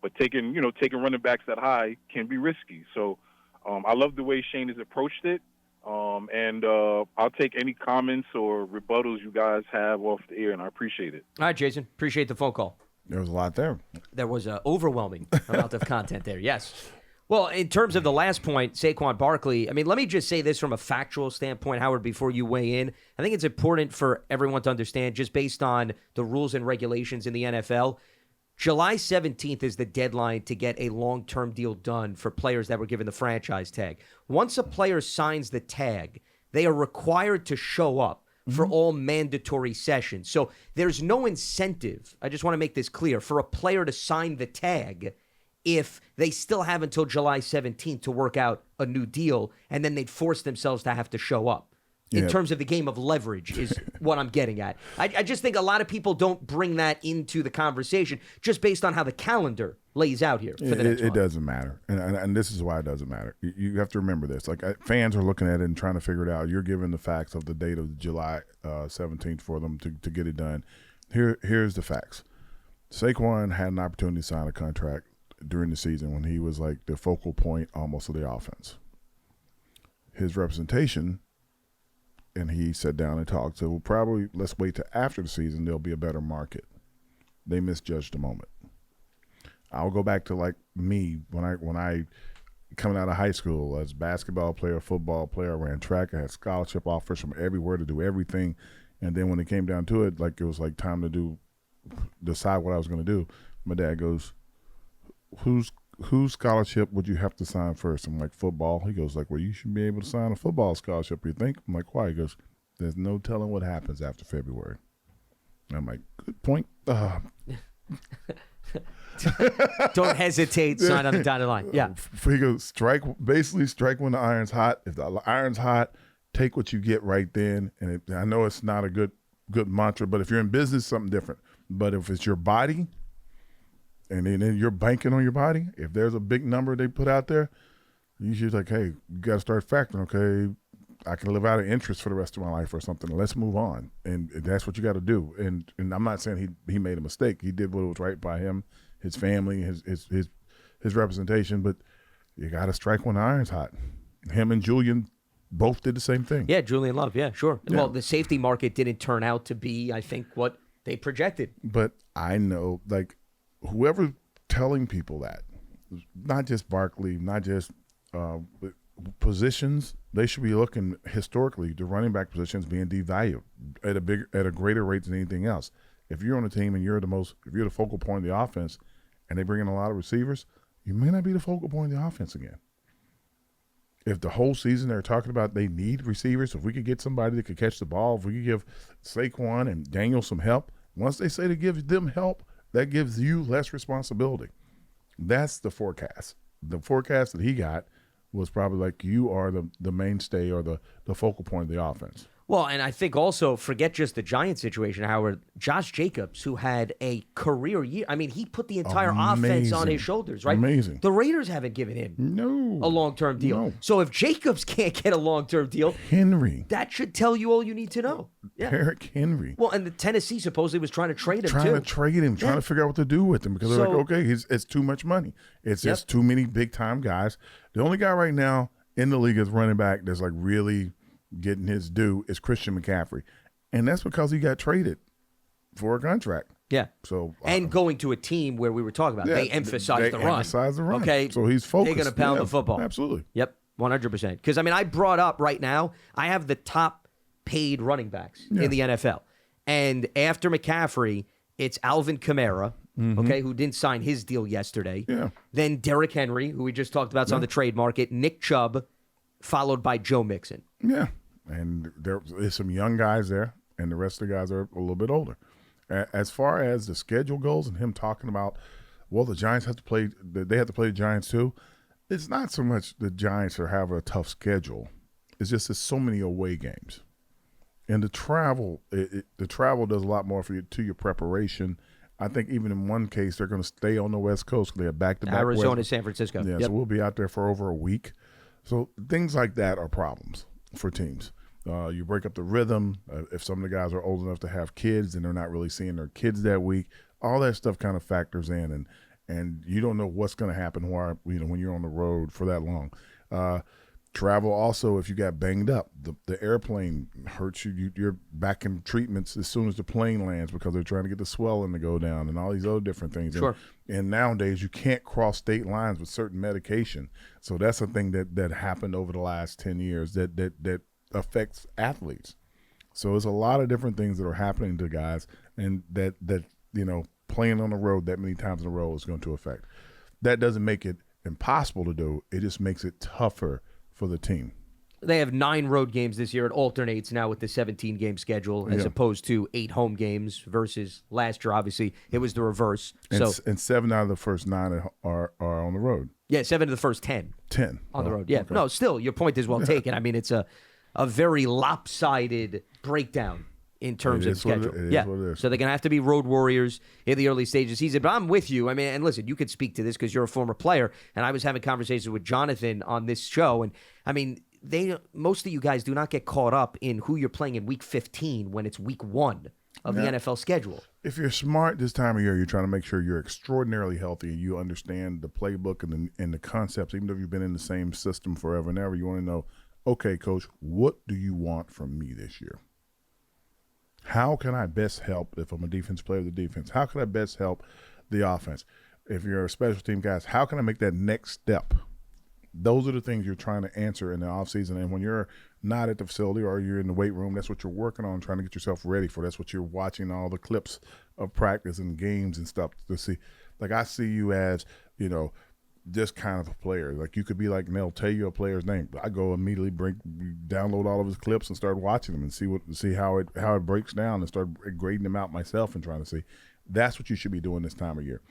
But taking running backs that high can be risky. So I love the way Shane has approached it. And I'll take any comments or rebuttals you guys have off the air, and I appreciate it. All right, Jason. Appreciate the phone call. There was a lot there. There was an overwhelming amount of content there, yes. Well, in terms of the last point, Saquon Barkley, I mean, let me just say this from a factual standpoint, Howard, before you weigh in. I think it's important for everyone to understand, just based on the rules and regulations in the NFL, July 17th is the deadline to get a long-term deal done for players that were given the franchise tag. Once a player signs the tag, they are required to show up for all mandatory sessions. So there's no incentive, I just want to make this clear, for a player to sign the tag if they still have until July 17th to work out a new deal, and then they'd force themselves to have to show up. In terms of the game of leverage is what I'm getting at. I just think a lot of people don't bring that into the conversation just based on how the calendar lays out here for the next month. It doesn't matter. And this is why it doesn't matter. You have to remember this. Like, fans are looking at it and trying to figure it out. You're given the facts of the date of July 17th for them to get it done. Here's the facts. Saquon had an opportunity to sign a contract during the season when he was like the focal point almost of the offense. His representation, and he sat down and talked. So probably let's wait till after the season. There'll be a better market. They misjudged the moment. I'll go back to like me when I coming out of high school as a basketball player, football player, I ran track. I had scholarship offers from everywhere to do everything. And then when it came down to it, like it was like time to decide what I was going to do. My dad goes, whose scholarship would you have to sign first? I'm like, football. He goes like, well, you should be able to sign a football scholarship, you think? I'm like, why? He goes, there's no telling what happens after February. And I'm like, good point. Don't hesitate, sign on the dotted line. Yeah. He goes, strike when the iron's hot. If the iron's hot, take what you get right then. And I know it's not a good mantra, but if you're in business, something different. But if it's your body, and then you're banking on your body, if there's a big number they put out there, you should like, hey, you got to start factoring, okay, I can live out of interest for the rest of my life or something. Let's move on. And that's what you got to do. And I'm not saying he made a mistake. He did what was right by him, his family, his representation, but you got to strike when the iron's hot. Him and Julian both did the same thing. Yeah, Julian Love, yeah, sure. Yeah. Well, the safety market didn't turn out to be, I think, what they projected. But I know, like, whoever telling people that, not just Barkley, not just positions, they should be looking historically to running back positions being devalued at a greater rate than anything else. If you're on a team and you're the focal point of the offense, and they bring in a lot of receivers, you may not be the focal point of the offense again. If the whole season they're talking about they need receivers, if we could get somebody that could catch the ball, if we could give Saquon and Daniel some help, once they say to give them help, that gives you less responsibility. That's the forecast. The forecast that he got was probably like you are the mainstay or the focal point of the offense. Well, and I think also, forget just the Giants situation, Howard, Josh Jacobs, who had a career year. I mean, he put the entire offense on his shoulders, right? Amazing. The Raiders haven't given him a long-term deal. No. So if Jacobs can't get a long-term deal, Henry. that should tell you all you need to know. Yeah. Derrick Henry. Well, and the Tennessee supposedly was trying to trade him, trying to figure out what to do with him because they're like, okay, it's too much money. It's just too many big-time guys. The only guy right now in the league is running back that's like really getting his due is Christian McCaffrey. And that's because he got traded for a contract. Yeah. So and going to a team where we were talking about, they emphasize the run. Emphasize the run. Okay. So he's focused. They're going to pound the football. Absolutely. Yep. 100%. Because, I mean, I brought up right now, I have the top paid running backs in the NFL. And after McCaffrey, it's Alvin Kamara, okay, who didn't sign his deal yesterday. Yeah. Then Derrick Henry, who we just talked about, on the trade market. Nick Chubb, followed by Joe Mixon. Yeah. And there's some young guys there, and the rest of the guys are a little bit older. As far as the schedule goes and him talking about, well, the Giants have to play – they have to play the Giants too, it's not so much the Giants are having a tough schedule. It's just there's so many away games. And the travel does a lot more for you to your preparation. I think even in one case they're going to stay on the West Coast because they have back-to-back Arizona, San Francisco. Yeah, so we'll be out there for over a week. So things like that are problems for teams. You break up the rhythm. If some of the guys are old enough to have kids and they're not really seeing their kids that week, all that stuff kind of factors in, and you don't know what's going to happen when you're on the road for that long. Travel also, if you got banged up, the airplane hurts you. You're back in treatments as soon as the plane lands because they're trying to get the swelling to go down and all these other different things. Sure. And nowadays you can't cross state lines with certain medication. So that's a thing that happened over the last 10 years that affects athletes. So there's a lot of different things that are happening to guys and that playing on the road that many times in a row is going to affect. That doesn't make it impossible to do. It just makes it tougher for the team. They have 9 road games this year. It alternates now with the 17-game schedule as opposed to 8 home games versus last year. Obviously, it was the reverse. And 7 out of the first 9 are on the road. Yeah, 7 of the first 10. 10. On the road. Yeah. Okay. No, still, your point is well taken. I mean, it's a very lopsided breakdown in terms of schedule. It is what it is. So they're going to have to be road warriors in the early stages of the season. But I'm with you. I mean, and listen, you could speak to this because you're a former player, and I was having conversations with Jonathan on this show, and I mean, most of you guys do not get caught up in who you're playing in week 15 when it's week 1 of the NFL schedule. If you're smart this time of year, you're trying to make sure you're extraordinarily healthy and you understand the playbook and the concepts. Even though you've been in the same system forever and ever, you want to know, okay, coach, what do you want from me this year? How can I best help if I'm a defense player of the defense? How can I best help the offense? If you're a special team guys, how can I make that next step? Those are the things you're trying to answer in the offseason. And when you're not at the facility or you're in the weight room, that's what you're working on, trying to get yourself ready for. That's what you're watching, all the clips of practice and games and stuff to see. Like, I see you as, this kind of a player. Like, you could be like, and they'll tell you a player's name. I go immediately download all of his clips and start watching them and see how it breaks down and start grading them out myself and trying to see. That's what you should be doing this time of year.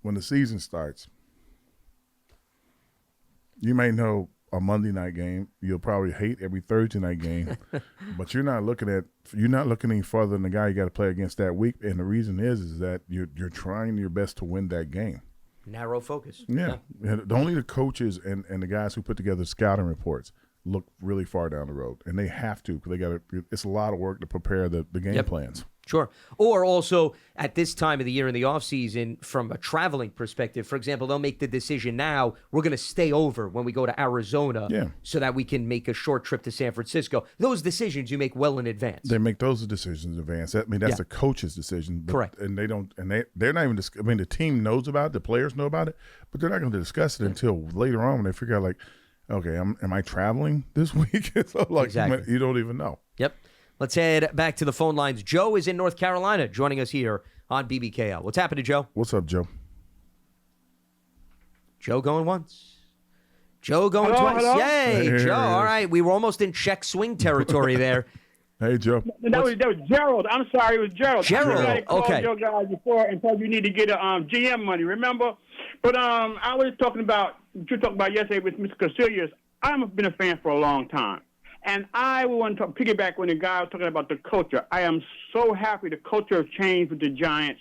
When the season starts, you may know a Monday night game. You'll probably hate every Thursday night game, but you're not looking any further than the guy you got to play against that week. And the reason is that you're trying your best to win that game. Narrow focus. Yeah. Only the coaches and the guys who put together scouting reports look really far down the road, and they have to because it's a lot of work to prepare the game plans. Sure. Or also at this time of the year in the offseason, from a traveling perspective, for example, they'll make the decision now, we're going to stay over when we go to Arizona so that we can make a short trip to San Francisco. Those decisions you make well in advance. They make those decisions in advance. That's the coach's decision. Correct. And they're not even, the team knows about it, the players know about it, but they're not going to discuss it until later on when they figure out, like, okay, am I traveling this week? So, exactly. You don't even know. Yep. Let's head back to the phone lines. Joe is in North Carolina joining us here on BBKL. What's happening, Joe? What's up, Joe? Joe going once. Joe going twice. Hello? Yay, Joe. All right. We were almost in check swing territory there. Hey, Joe. That was Gerald. I'm sorry, it was Gerald. Gerald, I okay. Your guys before and told you need to get a GM money, remember? But I was talking about what you talked about yesterday with Mr. Casillas. I've been a fan for a long time. And I want to piggyback when the guy was talking about the culture. I am so happy the culture has changed with the Giants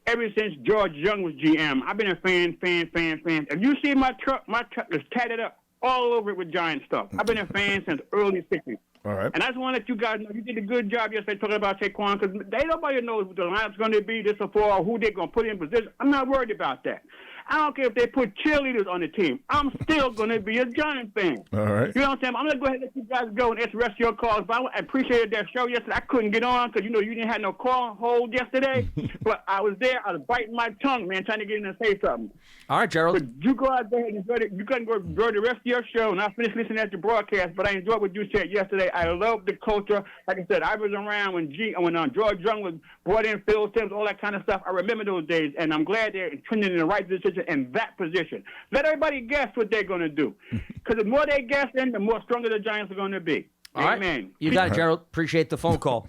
ever since George Young was GM. I've been a fan. If you see my truck is tatted up all over it with Giant stuff. I've been a fan since early 60s. All right. And I just want to let you guys know you did a good job yesterday talking about Saquon because nobody knows what the lineup's going to be, this or for, or who they're going to put in position. I'm not worried about that. I don't care if they put cheerleaders on the team. I'm still going to be a Giant fan. All right. You know what I'm saying? I'm going to go ahead and let you guys go and answer the rest of your calls. But I appreciated that show yesterday. I couldn't get on because, you didn't have no call hold yesterday. But I was there. I was biting my tongue, man, trying to get in and say something. All right, Gerald. But you go out there and enjoy it. You couldn't go enjoy the rest of your show. And I finished listening at the broadcast, but I enjoyed what you said yesterday. I love the culture. Like I said, I was around when George Young was brought in, Phil Sims, all that kind of stuff. I remember those days, and I'm glad they're trending in the right position in that position. Let everybody guess what they're going to do. Because the more they guess in, the more stronger the Giants are going to be. All Amen. Right. You got it, Gerald. Appreciate the phone call.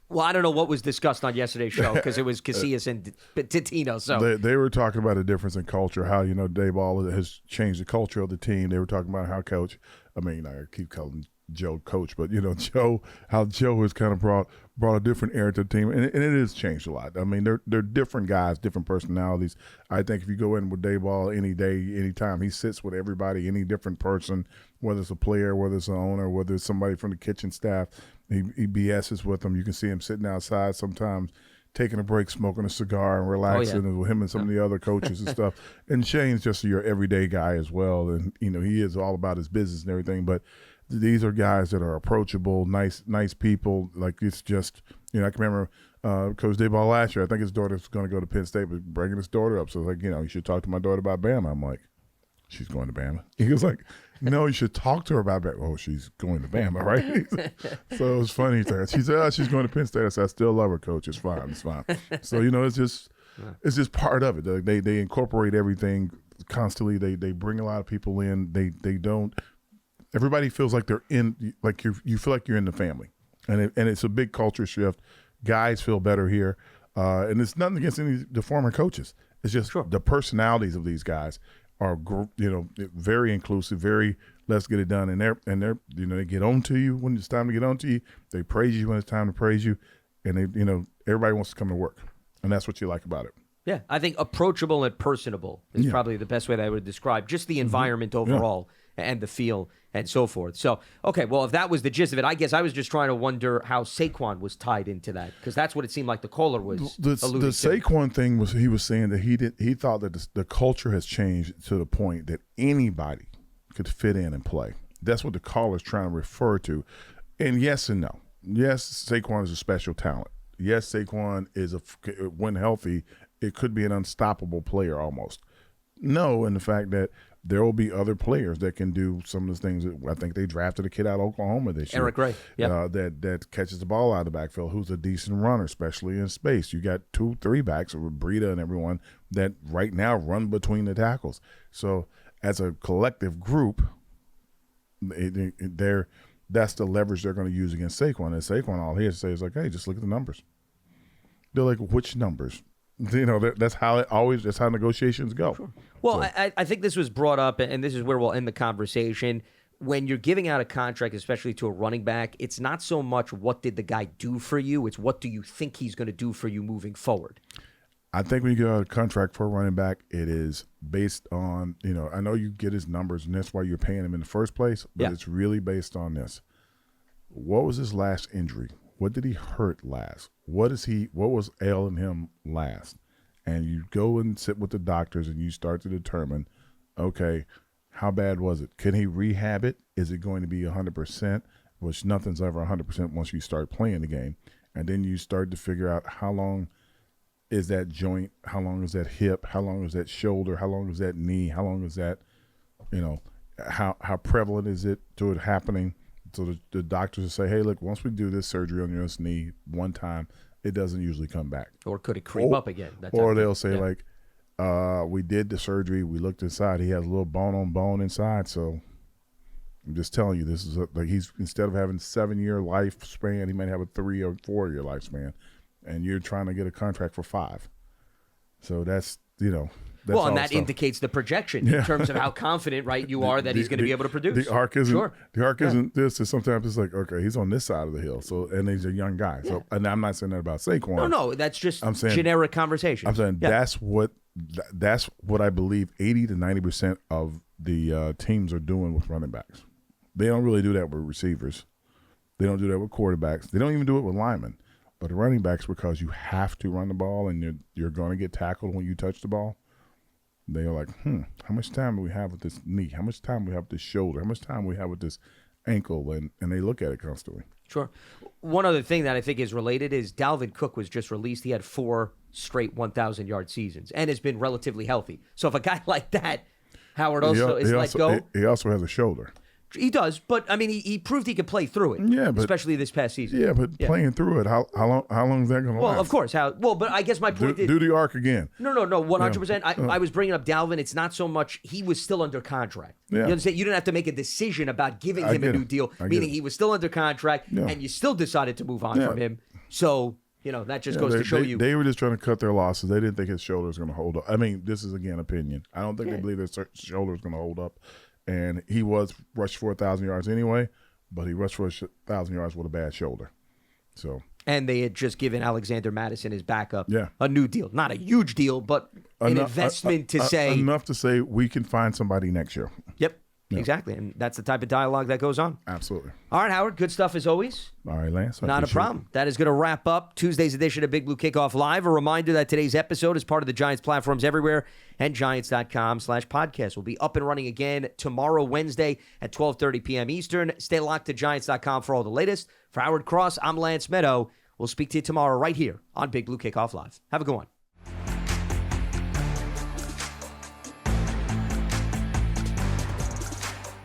Well, I don't know what was discussed on yesterday's show because it was Casillas and Titino. So they were talking about a difference in culture, how Dayball has changed the culture of the team. They were talking about how I keep calling Joe coach, but how Joe has kind of brought a different air to the team, and it has changed a lot. I mean, they're different guys, different personalities. I think if you go in with Dayball any day, anytime, he sits with everybody, any different person, whether it's a player, whether it's an owner, whether it's somebody from the kitchen staff, he BS's with them. You can see him sitting outside sometimes, taking a break, smoking a cigar and relaxing with him and some of the other coaches and stuff. And Shane's just your everyday guy as well, and he is all about his business and everything, but these are guys that are approachable, nice people. Like, it's just, I can remember Coach Dayball last year. I think his daughter's going to go to Penn State, but bringing his daughter up. So, like, you should talk to my daughter about Bama. I'm like, she's going to Bama. He was like, no, you should talk to her about Bama. Oh, she's going to Bama, right? So it was funny. She said, she's going to Penn State. I said, I still love her, Coach. It's fine. So, it's just part of it. They incorporate everything constantly. They bring a lot of people in. They don't. everybody feels like they're in, like you feel like you're in the family, and it's a big culture shift. Guys feel better here, and it's nothing against any of the former coaches. It's just the personalities of these guys are, very inclusive, very let's get it done, and they're they get on to you when it's time to get on to you. They praise you when it's time to praise you, and they everybody wants to come to work, and that's what you like about it. Yeah, I think approachable and personable is probably the best way that I would describe just the environment overall and the feel and so forth. So, okay, well, if that was the gist of it, I guess I was just trying to wonder how Saquon was tied into that, because that's what it seemed like the caller was alluding the to. Saquon thing was he was saying that he thought that the culture has changed to the point that anybody could fit in and play. That's what the caller's trying to refer to. And yes and no. Yes, Saquon is a special talent. Yes, Saquon is when healthy, it could be an unstoppable player almost. No, in the fact that there will be other players that can do some of the things that I think they drafted a kid out of Oklahoma this year. Eric Gray, that catches the ball out of the backfield, who's a decent runner, especially in space. You got 2-3 backs with Breida and everyone that right now run between the tackles. So as a collective group, that's the leverage they're going to use against Saquon. And Saquon, all he has to say is like, hey, just look at the numbers. They're like, which numbers? That's how negotiations go. Sure. Well, so. I think this was brought up, and this is where we'll end the conversation. When you're giving out a contract, especially to a running back, it's not so much what did the guy do for you, it's what do you think he's going to do for you moving forward. I think when you get out a contract for a running back, it is based on, I know you get his numbers, and that's why you're paying him in the first place, but it's really based on this. What was his last injury? What did he hurt last? What was ailing him last? And you go and sit with the doctors and you start to determine, okay, how bad was it? Can he rehab it? Is it going to be 100%? Which nothing's ever 100% once you start playing the game. And then you start to figure out how long is that joint? How long is that hip? How long is that shoulder? How long is that knee? How long is that, how prevalent is it to it happening? So the doctors will say, hey, look, once we do this surgery on your knee one time, it doesn't usually come back. Or could it creep up again? Or they'll say, we did the surgery. We looked inside. He has a little bone on bone inside. So I'm just telling you, this is he's instead of having 7-year lifespan, he might have a 3 or 4-year lifespan. And you're trying to get a contract for 5. So that's, and that indicates the projection in terms of how confident, you are that he's going to be able to produce. The arc isn't this. And sometimes it's like, okay, he's on this side of the hill. So, and he's a young guy. So, and I'm not saying that about Saquon. No, that's just generic conversation. I'm saying that's what I believe 80 to 90% of the teams are doing with running backs. They don't really do that with receivers. They don't do that with quarterbacks. They don't even do it with linemen. But the running backs, because you have to run the ball and you're going to get tackled when you touch the ball, they are like, how much time do we have with this knee? How much time do we have with this shoulder? How much time do we have with this ankle? And they look at it constantly. Sure. One other thing that I think is related is Dalvin Cook was just released. He had 4 straight 1,000-yard seasons and has been relatively healthy. So if a guy like that, Howard, let go. He also has a shoulder. He does, but I mean, he proved he could play through it. Yeah, especially this past season. Yeah, but playing through it, how long is that going to last? Well, of course. But I guess my point is do the arc again. No, 100%. I was bringing up Dalvin. It's not so much he was still under contract. Yeah. You understand? You didn't have to make a decision about giving him a new deal, meaning he was still under contract, and you still decided to move on from him. So that just goes to show you. They were just trying to cut their losses. They didn't think his shoulder was going to hold up. I mean, this is again opinion. I don't think they believe his shoulder was going to hold up. And he was rushed for 1,000 yards anyway, but he rushed for 1,000 yards with a bad shoulder. So. And they had just given Alexander Madison, his backup, a new deal. Not a huge deal, but an investment to say. Enough to say we can find somebody next year. Yep. Yeah. Exactly. And that's the type of dialogue that goes on. Absolutely. All right, Howard. Good stuff as always. All right, Lance. Not a problem. That is going to wrap up Tuesday's edition of Big Blue Kickoff Live. A reminder that today's episode is part of the Giants platforms everywhere and Giants.com/podcast. We'll be up and running again tomorrow, Wednesday at 12:30 p.m. Eastern. Stay locked to Giants.com for all the latest. For Howard Cross, I'm Lance Medow. We'll speak to you tomorrow right here on Big Blue Kickoff Live. Have a good one.